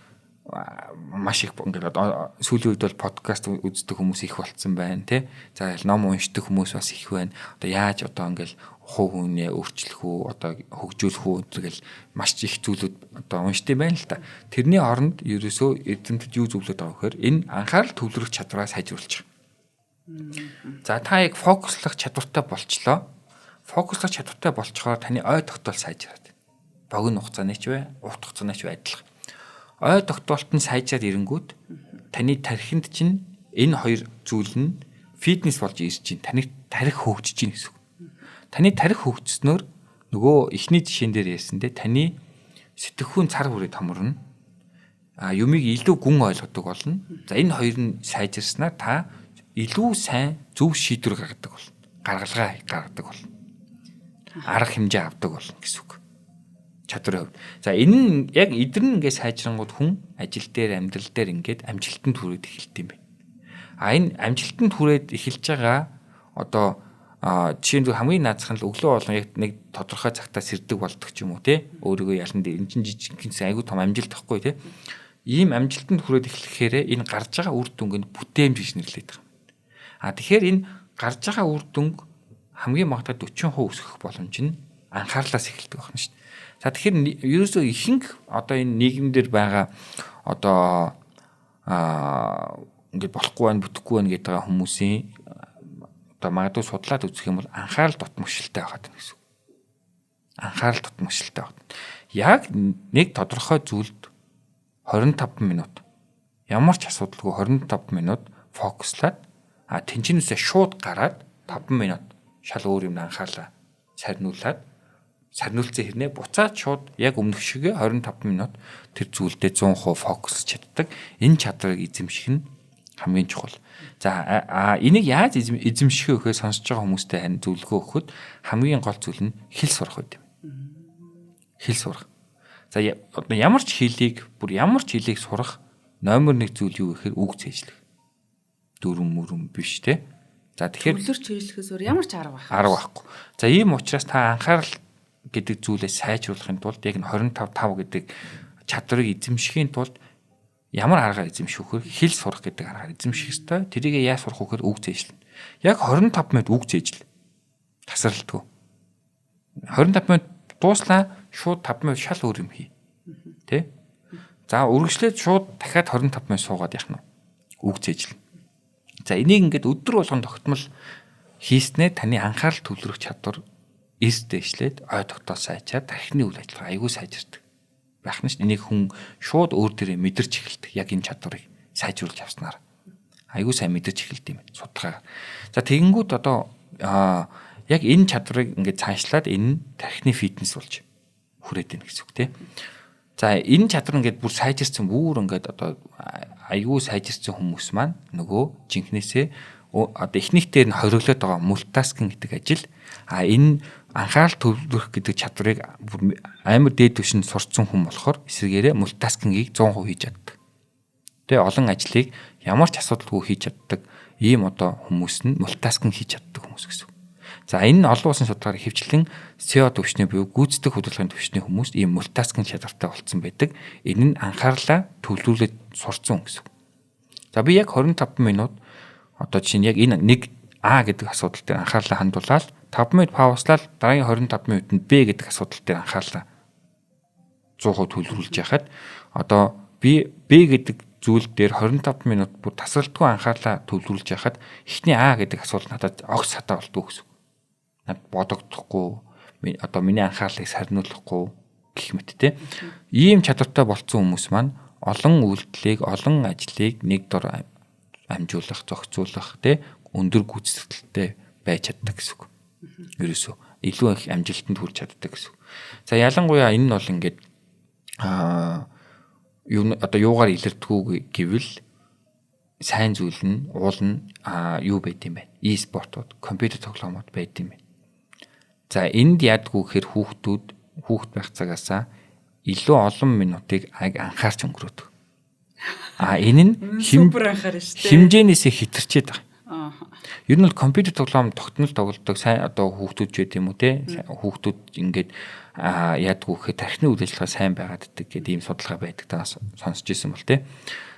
маш их ингээд одоо сүүлийн үед бол подкаст үздэг хүмүүс их болцсон байна тий. За ном уншдаг хүмүүс бас их байна. Одоо яаж одоо ингээд хувь хүнээ өөрчлөх үү, одоо хөгжүүлэх үү гэл маш их зүйлүүд одоо уншдаг байна л та. Тэрний оронд ерөөсөө эзэмтэд юу зөвлөд байгаа вэхээр энэ анхаарал төвлөрөх чадвараа сайжруулж байгаа. За та яг фокуслах чадвартай болчлоо. Фокуслах чадвартай болчхоор таны ой тогтоол сайжраад. Богино хугацааны ч вэ, урт хугацааны ч вэ адилхан. Ой тогтоолт нь сайжраад ирэнгүүт таны тархинд чинь энэ хоёр зүйл нь фитнес болж ирж чинь таны тархи хөгжиж чинь гэсэн. Таны тархи хөгжснөөр нөгөө эхний жишээн дээр ярьсандээ таны сэтгэхүйн цар хүрээ томорно. Юмыг илүү гүн ойлгодог болно. За энэ хоёр нь сайжирснаар та илүү сайн зөв шийдвэр гаргадаг болно. Гаргалгаа гаргадаг болно. Арга хэмжээ авдаг болно гэсэн үг. Чадварын хувьд. За энэ нь яг эдгэр нь ингээд сайжрангууд хүн ажил дээр, амьдрал дээр ингээд амжилтанд хүрээд эхэлт юм байна. Энэ амжилтанд хүрээд эхэлж байгаа одоо жишээ нь хамгийн наазах нь өглөө болон яг нэг тодорхой цагтаа сэрдэг болдог ч юм уу те. Өөрийгөө ялан дээр энэ чинь жижигхэн айгүй том амжилт тахгүй те. Ийм амжилтанд хүрээд эхлэхээр энэ гарч байгаа үр дүнг нь бүтээмж гэж нэрлэдэг. Тэгэхээр энэ гарч байгаа үр дүнг хамгийн магадгүй 40% өсгөх боломж нь анхаарлаас эхэлдэг байна шүү дээ. За тэгэхээр ерөөсөө ихэнх одоо энэ нийгэмдэр байгаа одоо ингээд болохгүй байна, бүтэхгүй байна гэдэг хүмүүсийн одоо магадгүй судлаад үзэх юм бол анхаарал дутмагшилтай байгаад байна гэсэн. Анхаарал дутмагшилтай байна. Яг нэг тодорхой зүйлд 25 минут ямар ч асуудалгүй 25 минут фокуслаад тэнцэнээсээ шууд гараад 5 минут шал өөр юм анхаарлаа сарниулцсан хэрнээ буцаад шууд яг өмнөх шигээ 25 минут тэр зүйлдээ 100% фокус чаддаг. Энэ чадварыг эзэмших нь хамгийн чухал. За энийг яаж эзэмших вэ гэхээр сонсож байгаа хүмүүстэй харин зөвлөгөө өгөхөд хамгийн гол зүйл нь хэл сурах байт юм. Хэл сурах. За ямар ч хэлийг сурах номер 1 зүйл юу гэхээр үг цээжлэх. Дүрм биш те. За тэгэхээр төвлөрч хэрэглэхээс өөр ямар ч арга байхгүй. За ийм учраас та анхаарал гэдэг зүйлээ сайжруулахын тулд яг 25 гэдэг чадварыг эзэмшихийн тулд ямар аргаар эзэмших вэ? Хэл сурах гэдэг аргаар эзэмших ёстой. Тэрийг яаж сурах вэ гэхээр үг зээжлэн. Яг 25 минут үг зээжл. Тасралтгүй. 25 минут дууслаа шууд 5 минут шал өөр юм хий. Тэ? За үргэлжлээд шууд дахиад 25 минут суугаад явах нь. Үг зээжлэн. За энийг ингээд өдөр болгон тогтмол хийснээр таны анхаарал төвлөрөх чадвар эс дэвшлээд ой тогтоол сайжаад тархины үйл ажиллагаа аягүй сайжирдаг. Байх нь ш. Энийг хүн шууд өөр дээрээ мэдэрч эхэлдэг. Яг энэ чадварыг сайжруулж авснаар аягүй сайн мэдэрч эхэлдэг юм судалгаа. За тэгэнгүүт одоо яг энэ чадварыг ингээд цаашлаад энэ тархины фитнес болж хүрээд байна гэсэн үг тийм. За энэ чадвар ингээд бүр сайжирсан бүр ингээд одоо аягүй сайжирсан хүмүүс маань нөгөө жинхнээсээ одоо эхнийхтэр нь хориглоод байгаа мультитаскинг гэдэг ажил энэ анхаарал төвлөрөх гэдэг чадварыг бүр амар дээд түвшинд сурцсан хүн болохоор эсвэргээрээ мультитаскингийг 100% хийж чаддаг. Тэгээ олон ажлыг ямар ч асуудалгүй хийж чаддаг ийм одоо хүмүүс нь мультитаскинг хийж чаддаг хүмүүс гэсэн. За энэ нь олон улсын судалгаараар хэвчлэн SEO төвшний буюу гүйцэтгэх хөдөлгөөний төвшний хүмүүс ийм мультитаскинг чадвартай болсон байдаг. Энэ нь анхаарлаа төвлөрүүлээд сурцсан гэсэн. За би яг 25 минут одоо чинь яг энэ нэг А гэдэг асуудал дээр анхаарлаа хандуулаад 5 минут паузлаад дараагийн 25 минутанд Б гэдэг асуудал дээр анхаарлаа 100% төлөвлүүлж яхад одоо би Б гэдэг зүйл дээр 25 минут бүр тасралтгүй анхаарлаа төлөвлүүлж яхад эхний А гэдэг асуудал надад огт сатаа болдгоо гэсэн. Над бодогдохгүй одоо миний анхаарлыг сарниулахгүй гэх мэт те. Ийм чадвартай болцсон хүмүүс маань олон үйлдэлийг, олон ажлыг нэг дор амжуулах, зохицуулах те өндөр гүйцэтгэлтэй байж чаддаг гэсэн үг. Ерөөсөө илүү их амжилтанд хүрч чаддаг гэсэн үг. За ялангуяа энэ нь бол ингээд одоо юугаар илэрдэггүй гэвэл сайн зүйл нь уул нь юу байд юм бэ? E-спортууд, компьютер тоглоомууд байд юм байна. За энд яадгүй гэхээр хүүхд байх цагаасаа илүү олон минутыг анхаарч өнгөрөөдөг. Энэ нь хэмжээнээсээ хэтэрчээд байгаа. Ер нь бол компьютер тоглоом тогтмол тоглодог сайн одоо хүүхдүүд ч байд юм уу те хүүхдүүд ингээд яадгүй гэхээр тархины үйл ажиллагаа сайн байгаад ддэг гэдэг ийм судалгаа байдаг та сонсч ирсэн бол те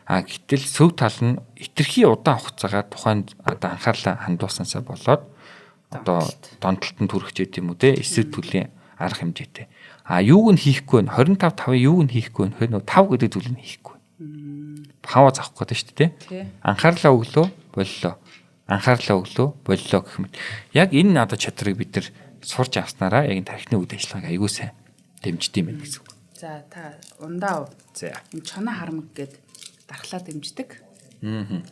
гэтэл сөв тал нь хитрхи удаан хугацаагаар тухайн одоо анхаарлаа хандуулсанасаа болоод одоо донтолтод хүрэх ч гэдэм үү те эсрэг төлөлийн арга хэмжээтэй юуг нь хийхгүй вэ 25 юуг нь хийхгүй вэ нөө 5 гэдэг зүйлийг хийхгүй пауз авах гэдэг шүү дээ те анхаарлаа өглөө боллоо анхаарлаа өглөө боллоо гэх мэт. Яг энэ одоо чадрыг бид нар сурч авснараа яг энэ тархины үйл ажиллагааг аягүй сайн дэмждэг юм байна гэсэн үг. За та ундаа энэ чоноо харамг гээд дархлаа дэмждэг. Энэ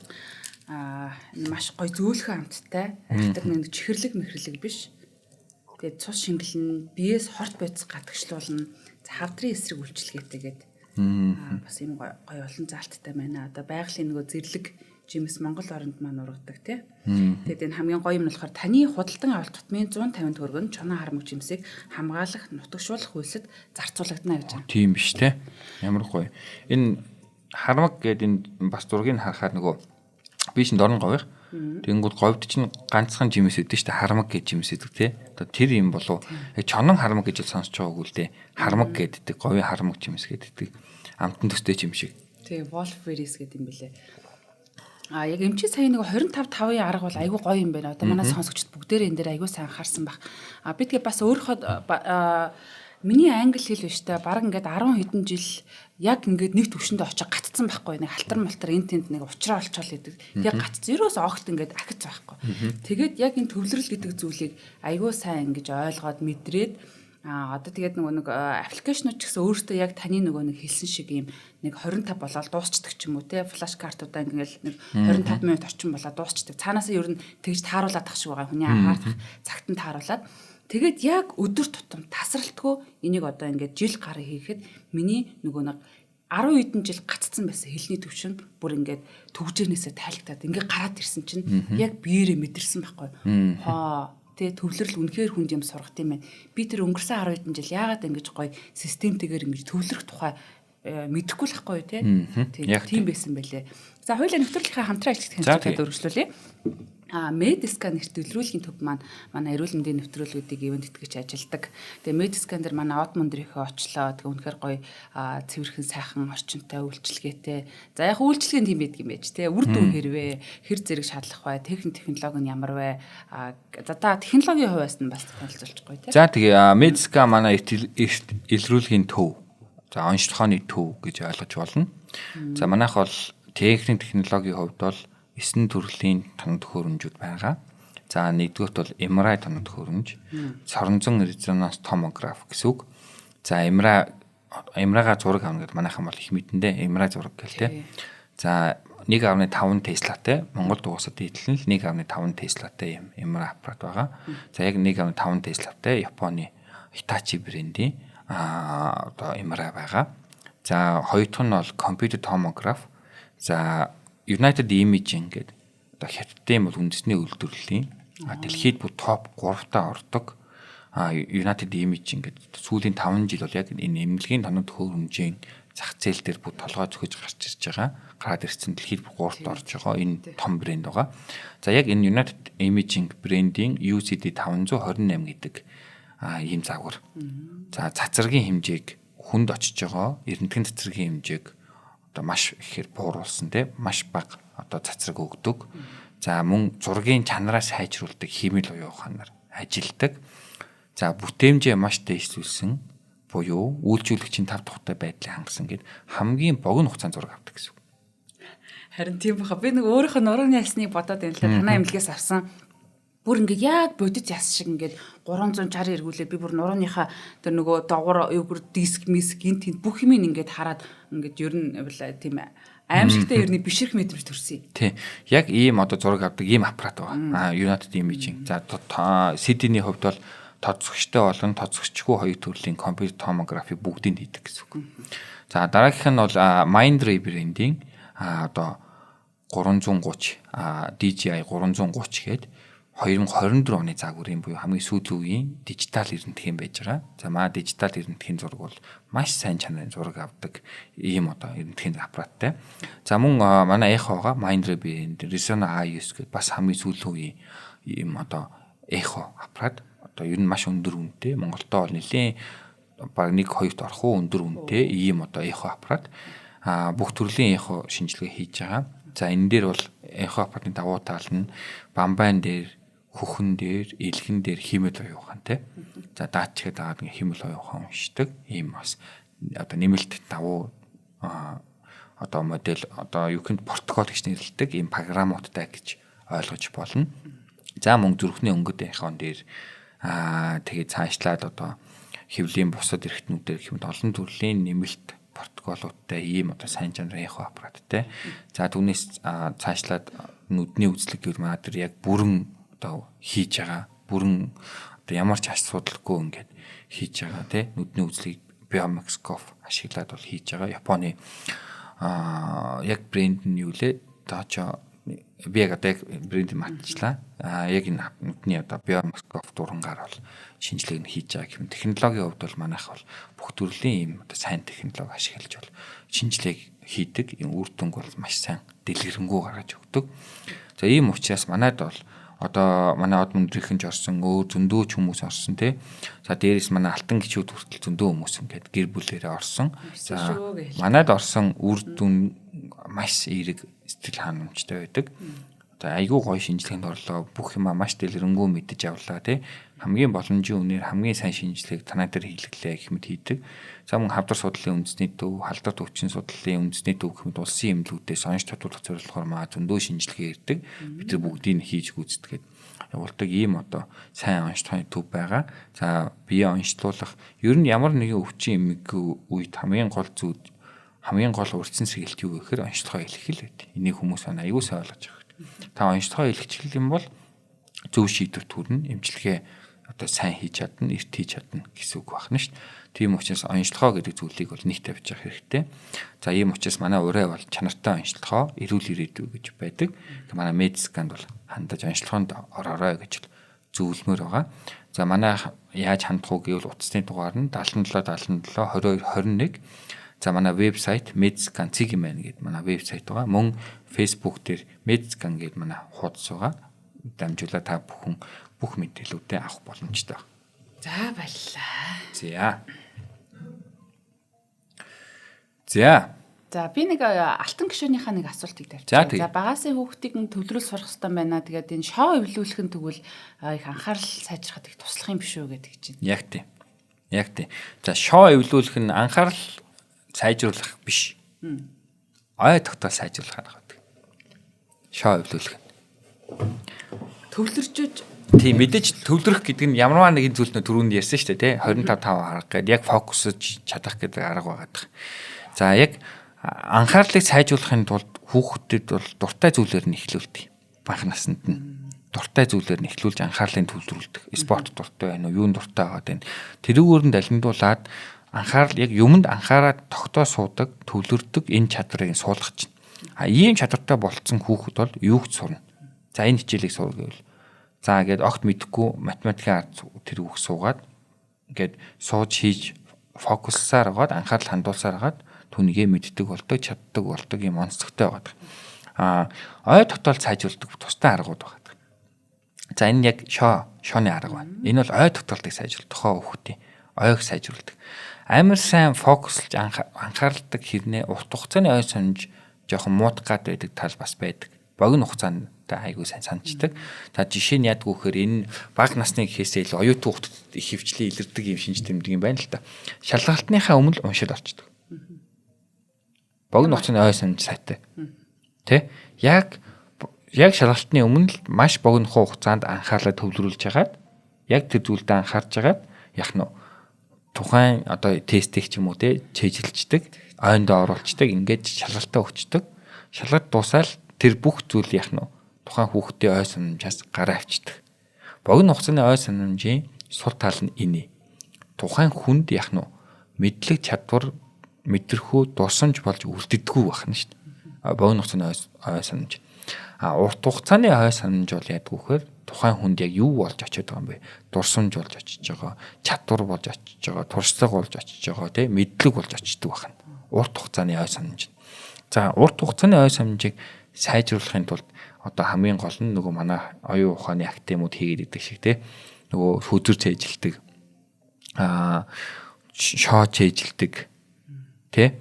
маш гоё зөөлхөн амттай. Архитект нэг чихэрлэг мэхрэрлэг биш. Тэгээд цус шингэлэн биеэс хорт бодис гадагшлуулна. Хавдрын эсрэг үйлчлэгээтэйгээд бас юм гоё олон заалттай байна. Одоо байгалийн нөгөө зэрлэг жимс Монгол оронд маань ургадаг тий. Тэгээд энэ хамгийн гоё юм нь болохоор таны худалдан авалт тутмын 150 төгрөг нь чоноо харамг жимсийг хамгаалах, нутагшуулах хөлсөд зарцуулагдана гэж байна. Тийм биш тий. Ямар гоё. Энэ харамг гэдэг энэ бас зургийг харахаар нөгөө би шинэ дорн говь. Тэнгүүд говьд чинь ганцхан жимс өгдөө шүү дээ. Харамг гэж жимс өгдөг тий. Одоо тэр юм болов чонон харамг гэж сонсож байгаагүй л дээ. Харамг гэдэг говийн харамг жимс гэдэг амтан төстэй жим шиг. Тий, Wolfberries гэдэг юм бэлээ. Яг эмчи сая нэг 25/5-ын арга бол айгүй гоё юм байна. Одоо манай сонсогчд бүгдээрээ энэ дээр айгүй сайн анхаарсан баг. Би тэгээ бас өөрийнхөө миний англи хэл биш та баг ингээд 10 хэдэн жил яг ингээд нэг төвшөндөө очиж гатцсан байхгүй. Нэг халтар малтар энэ тэнд нэг уучраа олчоол идэг. Тэгээ гатц ерөөс огт ингээд ахиж байхгүй. Тэгээд яг энэ төвлөрөл гэдэг зүйлийг айгүй сайн ингэж ойлгоод мэдрээд одоо тэгээд нэг аппликейшнууд ч гэсэн өөрөөсөө яг таны нэг хэлсэн шиг юм нэг 25 болоод дуусчдаг ч юм уу те флаш картуудаа ингээл нэг 25 минут орчим болоод дуусчдаг. Цаанаасаа ер нь тэгж тааруулаад ах шиг байгаа хүний анхаарах цагт нь тааруулаад тэгээд яг өдөр тутам тасралтгүй энийг одоо ингээд жил гараа хийхэд миний нэг 10 хэдэн жил гаццсан байсан хэлний төвшин бүр ингээд төгжээрнээсээ тайлгтаад ингээд гараад ирсэн чинь яг биеэрээ мэдэрсэн байхгүй. Тэ төвлөрөл үнэхээр хүнд юм сургах юм байна. Би тэр өнгөрсөн 10 хэдэн жил яагаад ингэж гоё системтэйгээр ингэж төвлөрөх тухай мэдэхгүй л ахгүй тий. Тийм байсан байлээ. За хоёулаа нэвтрүүлгийнхаа хамтран ажиллах хэлцүүдэд өргөжлүүлье. Медискан нэрт дэлгэрүүлгийн төв маань манай эрүүл мэндийн нэвтрүүлгүүдийг ивент тэтгэж ажилдаг. Тэгээ Медискан дээр манай од мөндрийнхөө очлоо. Тэгээ үнэхээр гоё цэвэрхэн сайхан орчинтой үйлчлэгээтэй. За яг үйлчлэгээ нь тийм байдаг юм байж те. Үр дүн хэрвээ хэр зэрэг шаардлах бай, технологи нь ямар вэ? За технологийн хувьас нь бас танилцуулчихгүй те. За тэгээ Медискан манай илрүүлгийн төв. За онцлогооны төв гэж ойлгож болно. За манайх бол технологийн хувьд бол 9 төрлийн тоног төхөөрөмжүүд байгаа. За нэгдүгürt бол MRI тоног төхөөрөмж, соронзон резонанс томограф гэсэн үг. За MRI-га зураг авна гэдэг манайхан бол их мэдэндээ MRI зураг гэлтэй. За 1.5 Теслатай Монголд уусаад нийтлэн 1.5 Теслатай юм MRI аппарат байгаа. За яг 1.5 Теслатай Японы Hitachi брендийн одоо MRI байгаа. За хоёр дахь нь бол компьютер томограф. За United Imaging гэдэг одоо хятадын бол үндэсний үйлдвэрлэлийн дэлхийд бүр топ 3-таа ордог. United Imaging гэдэг сүүлийн 5 жил бол яг энэ эмнэлгийн тоног төхөөрөмжийн зах зээл дээр бүр толгой зөхөж гарч ирж байгаа. Гараад ирсэн дэлхийд бүр 3-т орж байгаа энэ том брэнд байгаа. За яг энэ United Imaging брендийн UCD 528 гэдэг ийм загвар. За цацрагийн хэмжээг хүнд очиж байгаа эрдэнэтгийн цацрагийн хэмжээг одоо маш ихээр бууруулсан те маш бага одоо цацраг өгдөг. За мөн зургийн чанараа сайжруулдаг химэл уян ухаанаар ажилдаг. За бүтээмжээ маш дээшлүүлсэн буюу үйлчүүлэгчийн тав тухтай байдлыг хангасан гэд хамгийн богино хугацаанд зураг авдаг гэсэн. Харин тийм баха. Би нэг өөрийнхөө нурууны ясныг бодоод байна л да. Танаа эмнэлгээс авсан. Бүр ингээд яг бодит яс шиг ингээд 360 эргүүлээд би бүр нурууныхаа тэр нөгөө доогуур өвгөр диск миск гинт бүх юм ингээд хараад ингээд ер нь тийм аимшигтай ерний бишрэх мэдрэмж төрсөн. Тий. Яг ийм одоо зураг авдаг ийм аппарат байгаа. United Imaging. За CD-ний хувьд бол тооцогчтой болон тооцогчгүй хоёр төрлийн компьютер томографи бүгдийг хийдэг гэсэн үг. За дараагийнх нь бол Mindray брендийн одоо 330 DJI 330 гээд 2024 оны загварын буюу хамгийн сүүлийн үеийн дижитал эрдэнэтхэн байж байгаа. За маа дижитал эрдэнэтхэн зураг бол маш сайн чанарын зураг авдаг ийм одоо эрдэнэтхэн аппараттай. За мөн манай Echo-га Mindray брэнд Resona IS гэдэг бас хамгийн сүүлийн үеийн ийм одоо Echo аппарат. Одоо ер нь маш өндөр үнэтэй. Монголдоо бол нэлийн баг 1-2-т орох өндөр үнэтэй ийм одоо Echo аппарат. Бүх төрлийн Echo шинжилгээ хийж байгаа. За энэ дээр бол Echo аппаратын давуу тал нь бамбайн дээр хөхөн дээр, илгэн дээр химэл уян ухаантай. За даатчихэд дагаад ингээ химэл уян ухаан уншдаг. Ийм бас одоо нэмэлт давуу одоо модель одоо юу гэнд протокол гэж нэрлэдэг ийм програмуудтай гэж ойлгож болно. За мөн зүрхний өнгөд айхон дээр тэгээд цаашлаад одоо хэвлийн бусад эрхтнүүдээр хэмэд олон төрлийн нэмэлт протоколуудтай ийм одоо сайн чанарын Echo аппараттай. За түүнээс цаашлаад нүдний үзлэг гэвэл манай дээр яг бүрэн одоо хийж байгаа бүрэн одоо ямар ч асуудалгүй ингээд хийж байгаа тий нүдний үзлийг Biomexcof ашиглаад бол хийж байгаа. Японы яг брэнд нь юу лээ таача би яг одоо брэнд матчлаа. Яг энэ нүдний одоо Biomexcof дурангаар бол шинжилгээг нь хийж байгаа юм. Технологийн хувьд бол манайх бол бүх төрлийн ийм одоо сайн технологи ашиглаж бол шинжилгээг хийдэг. Энэ үр дүнг бол маш сайн дэлгэрэнгүй гаргаж өгдөг. За ийм учраас манайд бол одоо манай од мөндрийнхэн ч орсон өөр зөндөө ч хүмүүс орсон тий. За дээрээс манай алтан гişүүд хүртэл зөндөө хүмүүс ингээд гэр бүлээрээ орсон. За манайд орсон үр дүн маш эерэг сэтгэл ханамжтай байдаг. Одоо айгүй гоё шинжилгээнд орлоо. Бүх юма маш дэлгэрэнгүй мэдэж авлаа тий. Хамгийн боломжийн үнээр хамгийн сайн шинжилгээг танаа дээр хийлгэлээ гэх мэт хийдэг. За мөн хавдар судлалын үндэсний төв, халдвар төвчин судлалын үндэсний төв гэх мэт улсын эмнэлгүүдээс онц татварлах зорилгоор маа зөндөө шинжилгээ ирдэг. Бид нар бүгдийг хийж гүйцэтгээд явуулдаг ийм одоо сайн онцлогын төв байгаа. За бие онцлуулах ер нь ямар нэгэн өвчин эмгэг үед хамгийн гол урьдчилан сэргийлт юу гэхээр онцлогоо илэрхийл байдаг. Энийг хүмүүс аягүй сайн ойлгож байгаа. Та онцлогоо илэрхийлэх юм бол зөв шийдвэр төрнө, эмчилгээ одоо сайн хийж чадна, эрт хийж чадна гэсэн үг байна шүү дээ. Тийм учраас онцлогоо гэдэг зүйлийг бол нэг тавьж явах хэрэгтэй. За ийм учраас манай ураа бол чанартай онцлогоо эрүүл ирээдүй гэж байдаг. Манай Медисканд бол хандаж онцлогоонд ороорой гэж зөвлөмөр байгаа. За манай яаж хандах уу гэвэл утасны дугаар нь 77 77 22 21. За манай вебсайт Medscan Cigman гэдэг манай вебсайт байгаа. Мөн Facebook дээр Medscan гэдэг манай хуудас байгаа. Дамжуулаад та бүхэн бүх мэдээлүүдээ авах боломжтой байна. За баярлалаа. За би нэг алтан гишүүнийхаа нэг асуултыг тавьчих. За багасын хүүхдийг төвлөрүүл сурах хэрэгтэй байна. Тэгээд энэ шоу эвлүүлэх нь тэгвэл их анхаарал сайжрахад их туслах юм биш үү гэдэг чинь. Яг тийм. За шоу эвлүүлэх нь анхаарал сайжруулах биш. Ой тогтоол сайжруулах гэдэг. Шоу эвлүүлэх. Төвлөрчөөж тийм мэдээж төвлөрөх гэдэг нь ямарваа нэгэн зүйл нөө түрүүнд ярьсан шүү дээ, 25 арга гэдэг яг фокусж чадах гэдэг арга байгаа. За яг анхаарлыг сайжруулахын тулд хүүхдэд бол дуртай зүйлээр нь эхлүүлдэг. Бага наснд нь дуртай зүйлээр нь эхлүүлж анхаарлыг төвлөрүүлдэг. Спорт дуртай байна уу, юунд дуртай байгаа вэ? Тэрүүгээр нь далиндуулаад анхаарал яг юмд анхаараад тогтоо суудаг, төвлөрдөг энэ чадрыг суулгах чинь. Ийм чадвартай болцсон хүүхэд бол юуг ч сурна. За энэ хичээлийг сур гэвэл. За ингээд огт мэдэхгүй математикийн тэр үг суугаад ингээд сууж хийж фокуссаар агаад анхаарал хандуулсаар агаад түүнийгээ мэддэг болдог, чаддаг болдог юм онцлогтой байгаа. Ой тогтоол сайжруулдаг тустай аргууд байгаа. За энэ яг шооны арга байна. Энэ бол ой тогтоолтыг сайжруулах тухай хүүхдийн ойг сайжруулдаг. Амар сайн фокуслж анхааралдаг хэрнээ урт хугацааны ой санаж жоохон муутгаад байдаг тал бас байдаг. Богино хугацаанд айгуу сайн сандждаг. За жишээ нь яадгүй гэхээр энэ бага насны гэхээсээ илүү оюутан хүүхдэд их хөвчлэн илэрдэг юм шинж тэмдэг юм байна л да. Шалгалтынхаа өмнө л уншил орчдөг. Богино хугацааны ой санаж сайтай. Тэ? Яг шалгалтын өмнө л маш богино хугацаанд анхаарлаа төвлөрүүлж хагаад яг тэр зүйлдээ анхаарж хагаад яг нь тухайн одоо тестийг ч юм уу те чэйжилждэг, ойндоо оруулцдаг, ингээд шалгалтаа өгчдөг. Шалгалт дуусаад тэр бүх зүйл яг нь тухайн хүүхдийн ой санамжаас гараа авчдаг. Богино хугацааны ой санамжийн сул тал нь энэ. Тухайн хүнд яг нь мэдлэг чадвар мэдрэхүү дурсамж болж үлддэггүй байна шүү дээ. Богино хугацааны ой санамж. Урт хугацааны ой санамж бол яадгүй гэхээр тухайн хүнд яг юу болж очиод байгаа юм бэ? Дурсамж болж очиж байгаа, чадвар болж очиж байгаа, туршлага болж очиж байгаа, тийм мэдлэг болж очиж байгаа байна. Урт хугацааны ой санамж. За урт хугацааны ой санамжийг сайжруулахын тулд одоо хамгийн гол нь нөгөө манай оюун ухааны академиуд хийгээд идэг шиг тийм нөгөө хөдөр цээжилдэг, шоо цээжилдэг, тийм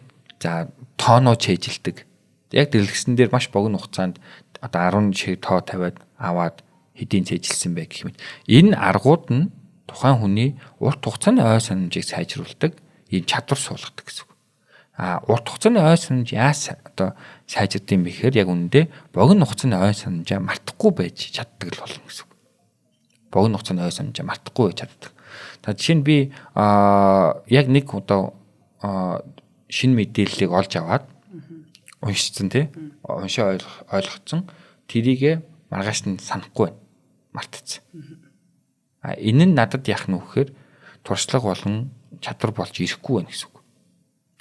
за тооноо цээжилдэг. Яг дэлгэсэн дээр маш богино хугацаанд одоо 10 шиг тоо тавиад аваад хэдийн цээжилсэн бай гэх мэт. Энэ аргууд нь тухайн хүний урт хугацааны ой санамжийг сайжруулдаг, ийм чадвар суулгадаг гэсэн үг. Урт хугацааны ой санамж яас одоо сайжирд юм бэхээр яг үнэндээ богино хугацааны ой санамжаа мартахгүй байж чаддаг л болно гэсэн үг. Богино хугацааны ой санамжаа мартахгүй байж чаддаг. За жишээ нь би яг нэг удаа шинэ мэдээллийг олж аваад уншицсан тий. Уншаа ойлгоцсон. Тэрийгэ маргааш нь санахгүй байна. Мартцсан. Энэ нь надад яах нь вэ гэхээр туршлага болон чадвар болж ирэхгүй байна гэсэн үг.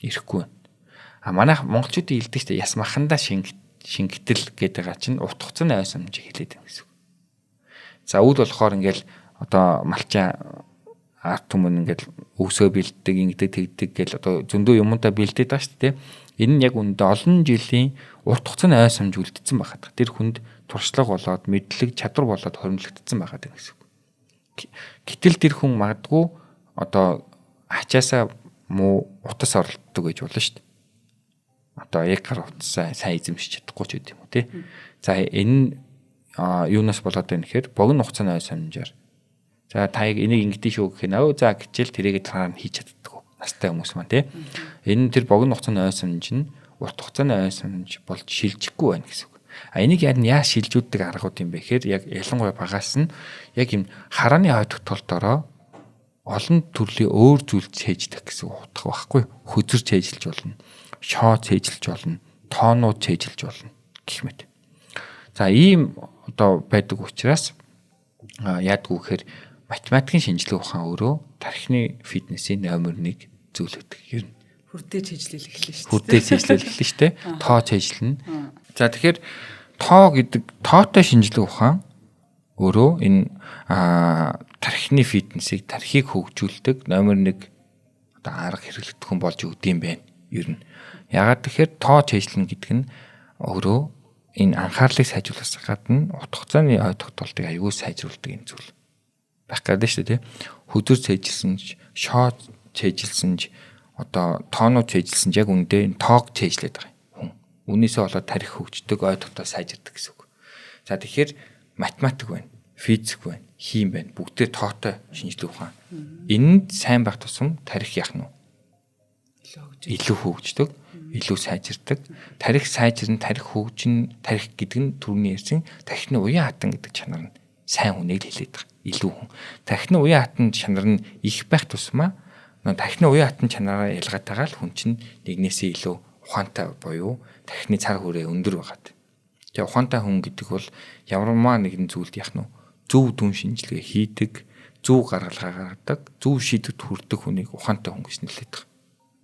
Ирэхгүй байна. Манайх монголчуудын хэлдэг чинь яс махандаа шингэтэл гэдэг байгаа чинь урт хугацааны ой санамжийг хэлээд байна гэсэн үг. За үйл болохоор ингээл одоо малчаа арт түмэн ингээл өвсөө бэлддэг, ингэдэг тэгдэг гэл одоо зөндөө юмудаа бэлдээд байгаа шүү дээ. Энэ нь яг үндэ олон жилийн урт хугацааны ой санамж үлдсэн байхад тэр хүнд туршлага болоод мэдлэг чадвар болоод хоримлогдсон байхад гэсэн үг. Гэтэл тэр хүн магадгүй одоо ачаасаа муу утас оролддог гэж болно шүү дээ. Одоо яг гар утасаа сайн эзэмшиж чадахгүй ч гэдэг юм уу тий. За энэ юунаас болоод байна гэхээр богино хугацааны ой санамжаар. За та яг энийг ингэдэж шүү гэх нь за гэжэл тэрийг дараа нь хийж чаддаг. Настай хүмүүс маань тий. Энэ тэр богино хугацааны ой санамж нь урт хугацааны ой санамж болж шилжихгүй байна гэсэн үг. Энийг яаж шилжүүлдэг аргууд юм бэ гэхээр яг ялангуяа багаас нь яг юм харааны ой тогтолтоороо олон төрлийн өөр зүйл цээждэг гэсэн утга байхгүй. Хөзөр цээжилж болно, шоо цээжилж болно, тоонууд цээжилж болно гэх мэт. За ийм одоо байдаг учраас яадгүй гэхээр математикийн шинжилгээ ухаан өөрөө тархины фитнесийн номер 1 зүйл үүдэг. Ер нь хүрдээ цээжлэл эхлэн шүү дээ. Хүрдээ цээжлэл эхлэн шүү дээ. Тоо цээжлэн. За тэгэхээр тоо гэдэг тоотой шинжилгээ ухаан өөрөө энэ тархины фитнесийг тархийг хөгжүүлдэг номер 1 одоо арга хэрэглэгдэх хүн болж өгд юм байна Ер нь. Ягаад тэгэхээр тоож ажиллана гэдэг нь өөрөө энэ анхаарлыг сайжруулахаас гадна утга хугацааны ой тогтоолтыг аюул сайжруулдаг энэ зүйл байх гэдэг шүү дээ. Хөдөр цээжилсэн ч, шоо цээжилсэн ч, одоо тоонууд цээжилсэн ч яг үндэ энэ тоог цээжлээд байгаа хүн. Үүнээсээ болоод тарих хөгждөг, ой тогтоол сайжирдаг гэсэн үг. За тэгэхээр математик байна, физик байна, хим байна. Бүгдээ тоотой шинжлэх ухаан. Энд сайн байх тусам тарих яах нь илүү хөгждөг, илүү сайжирдаг. Тарих сайжирна, тарих хөгжин, тарих гэдэг нь түрүүний ярьсан тархины уян хатан гэдэг чанар нь сайн хүнийг хэлээд байгаа. Илүү хүн. Тархины уян хатан чанар нь их байх тусмаа тархины уян хатан чанараа ялгаатайгаар хүн чинь нэгнээсээ илүү ухаантай буюу тархины цар хүрээ өндөр байгаад. Тэгээ ухаантай хүн гэдэг бол ямарваа нэгэн зүйлд яах нь зөв дүн шинжилгээ хийдэг, зөв гаргалгаа гаргадаг, зөв шийдвэрт хүрдэг хүнийг ухаантай хүн гэж нэрлэдэг байгаа.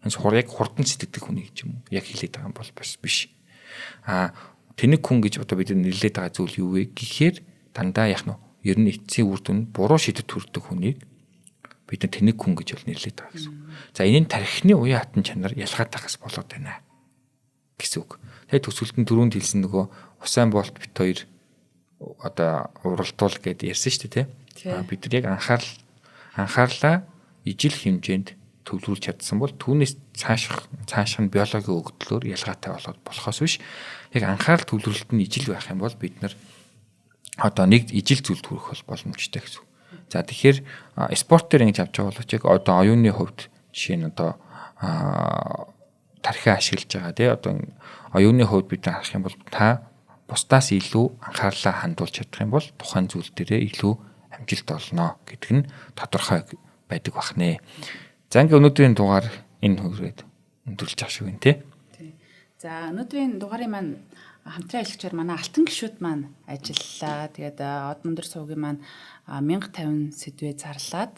Энэ яг хурдан сэтгэдэг хүний гэж юм уу? Яг хэлээд байгаа юм бол бас биш. Тэнэг хүн гэж одоо бид нэрлэдэг байгаа зүйл юу вэ гэхээр дандаа яах нь ер нь эцсийн үр дүнд буруу шийдвэрт хүрдэг хүнийг бид тэнэг хүн гэж бол нэрлэдэг байгаа гэсэн. За энэ нь тархины уян хатан чанар ялгаатайгаас болоод байна гэсэн үг. Тэгээ төсвөлд нь дөрөнд хэлсэн нөгөө Усайн Болт бит хоёр одоо уралдуул гэдээ ярьсан шүү дээ тий. Бид нар яг анхаарлаа ижил хэмжээнд төвлөрүүлж чадсан бол түүнээс цаашх нь биологийн өгөгдлөөр ялгаатай болоод болохоос биш яг анхаарал төвлөрөлт нь ижил байх юм бол бид нар одоо нэг ижил зүйлд хүрэх бол боломжтой гэсэн. За тэгэхээр спорт дээр ингэж авч байгаа бол яг одоо оюуны хувьд жишээ нь одоо тархиа ашиглаж байгаа тий одоо оюуны хувьд бид харах юм бол та бусдаас илүү анхаарлаа хандуулж чадах юм бол тухайн зүйл дээрээ илүү амжилт олно гэдэг нь тодорхой байдаг бахнэ. За ингээ өнөөдрийн дугаар энэ хүрээд өндөрлж ах шиг байна тий. За өнөөдрийн дугаарыг маань хамтран ажиллагчаар манай алтан гишүүд маань ажиллалаа. Тэгээд од мөндөр суугийн маань 1050 сэдвээ зарлаад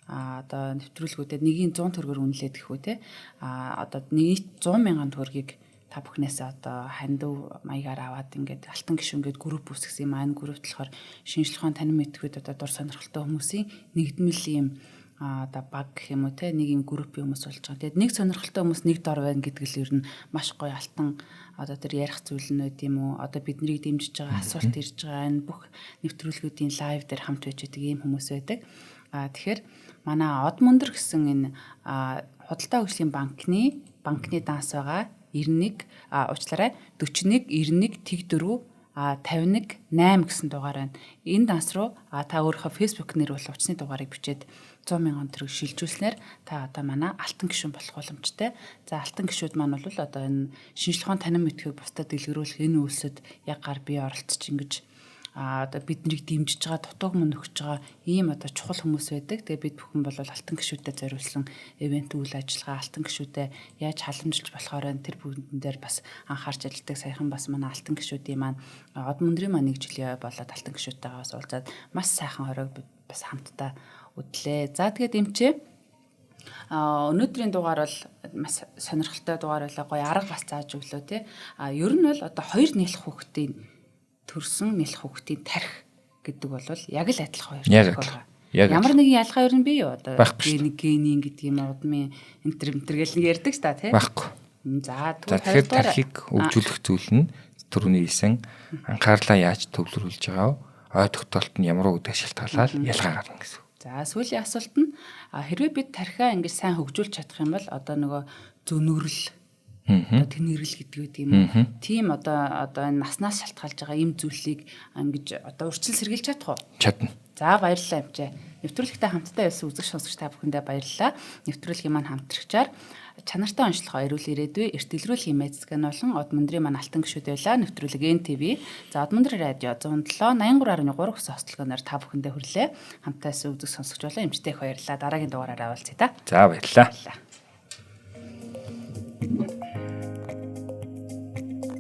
одоо нэвтрүүлгүүдэд нэгийн 100 төгрөгөөр үнэлээд гэхүү те одоо нэг 100 мянган төгрөгийг та бүхнээс одоо хандив маягаар аваад ингээд алтан гишүүн гээд групп үүсгэсэн маань группт болохоор шинжлэх ухааны танин мэдхүйд одоо дур сонирхолтой хүмүүсийн нэгдмэл юм одоо баг гэх юм уу те нэг юм группийн хүмүүс болж байгаа. Тэгээд нэг сонирхолтой хүмүүс нэг дор байна гэдэг л ер нь маш гоё алтан одоо тэр ярих зүйл нь байд юм уу одоо биднийг дэмжиж байгаа асуулт ирж байгаа энэ бүх нэвтрүүлгүүдийн лайв дээр хамт байж байгаа ийм хүмүүс байдаг. Тэгэхээр манай од мөндөр гэсэн энэ худалдаа хөгжлийн банкны данс байгаа 91 уучлаарай 41 91 тэг 4 51 8 гэсэн дугаар байна. Энэ данс руу та өөрийнхөө Facebook нэр бол утасны дугаарыг бичээд 100 мянган төгрөг шилжүүлснээр та одоо манай алтан гишүүн болох боломжтой. За алтан гишүүд маань бол одоо энэ шинжлэх ухааны танин мэдхүйг бусдад дэлгэрүүлэх энэ үйлсэд яг гар бие оролцож ингэж одоо биднийг дэмжиж байгаа дутууг мөн өгч байгаа ийм одоо чухал хүмүүс байдаг. Тэгээ бид бүхэн бол алтан гишүүдэд зориулсан ивент үйл ажиллагаа алтан гишүүдэд яаж халамжилж болохоор тэр бүгдэн дээр бас анхаарч ажилладаг саяхан бас манай алтан гишүүдийн маань од мөндрийн маань нэг жилийн болоод алтан гишүүдтэйгээс уулзаад маш сайхан хориг бас хамтдаа үдлээ. За тэгээд эмчээ өнөөдрийн дугаар бол маш сонирхолтой дугаар байлаа. Гоё арга бас зааж өглөө те. Ер нь бол одоо хоёр нэлэх хүүхдийн төрсөн нэлэх хүүхдийн тарих гэдэг бол яг л адилхан хоёр байна. Ямар нэгэн ялгаа ер нь бий юу? Одоо генийн гэдэг юм удмын энтер гэл нэг ярьдаг ч та тий. Баггүй. За тэгэхээр тархийг хөгжүүлэх зүйл нь түрүүний хэлсэн анхаарлаа яаж төвлөрүүлж байгаа ой тогтоолт нь ямар үгдэг шалтгаалаад ялгаа гарна гэсэн. За сүүлийн асуулт нь хэрвээ бид тархиа ингэж сайн хөгжүүлж чадах юм бол одоо нөгөө зөнөөрөл одоо тэнэрэл гэдэг юм уу. Тийм одоо энэ наснаас шалтгаалж байгаа ийм зүйлийг ингэж одоо урьдчил сэргийлж чадах уу? Чадна. За баярлалаа эмчээ. Нэвтрүүлэгтээ хамтдаа байсан үзэг сонсогч та бүхэндээ баярлалаа. Нэвтрүүлгийн маань хамтрагчаар чанартай онцлогоо эрүүл ирээдүй эртэлрүүл хэмээцдэг нь болон од мөндрийн маань алтан гишүүд байлаа. Нэвтрүүлэг НТV. За од мөндрийн радио 107 83.3 хүс хостолгоноор та бүхэндээ хүрлээ. Хамтдаа үзэг сонсогч болон эмчтэй их баярлалаа. Дараагийн дугаараараа уулзъя та. За баярлалаа.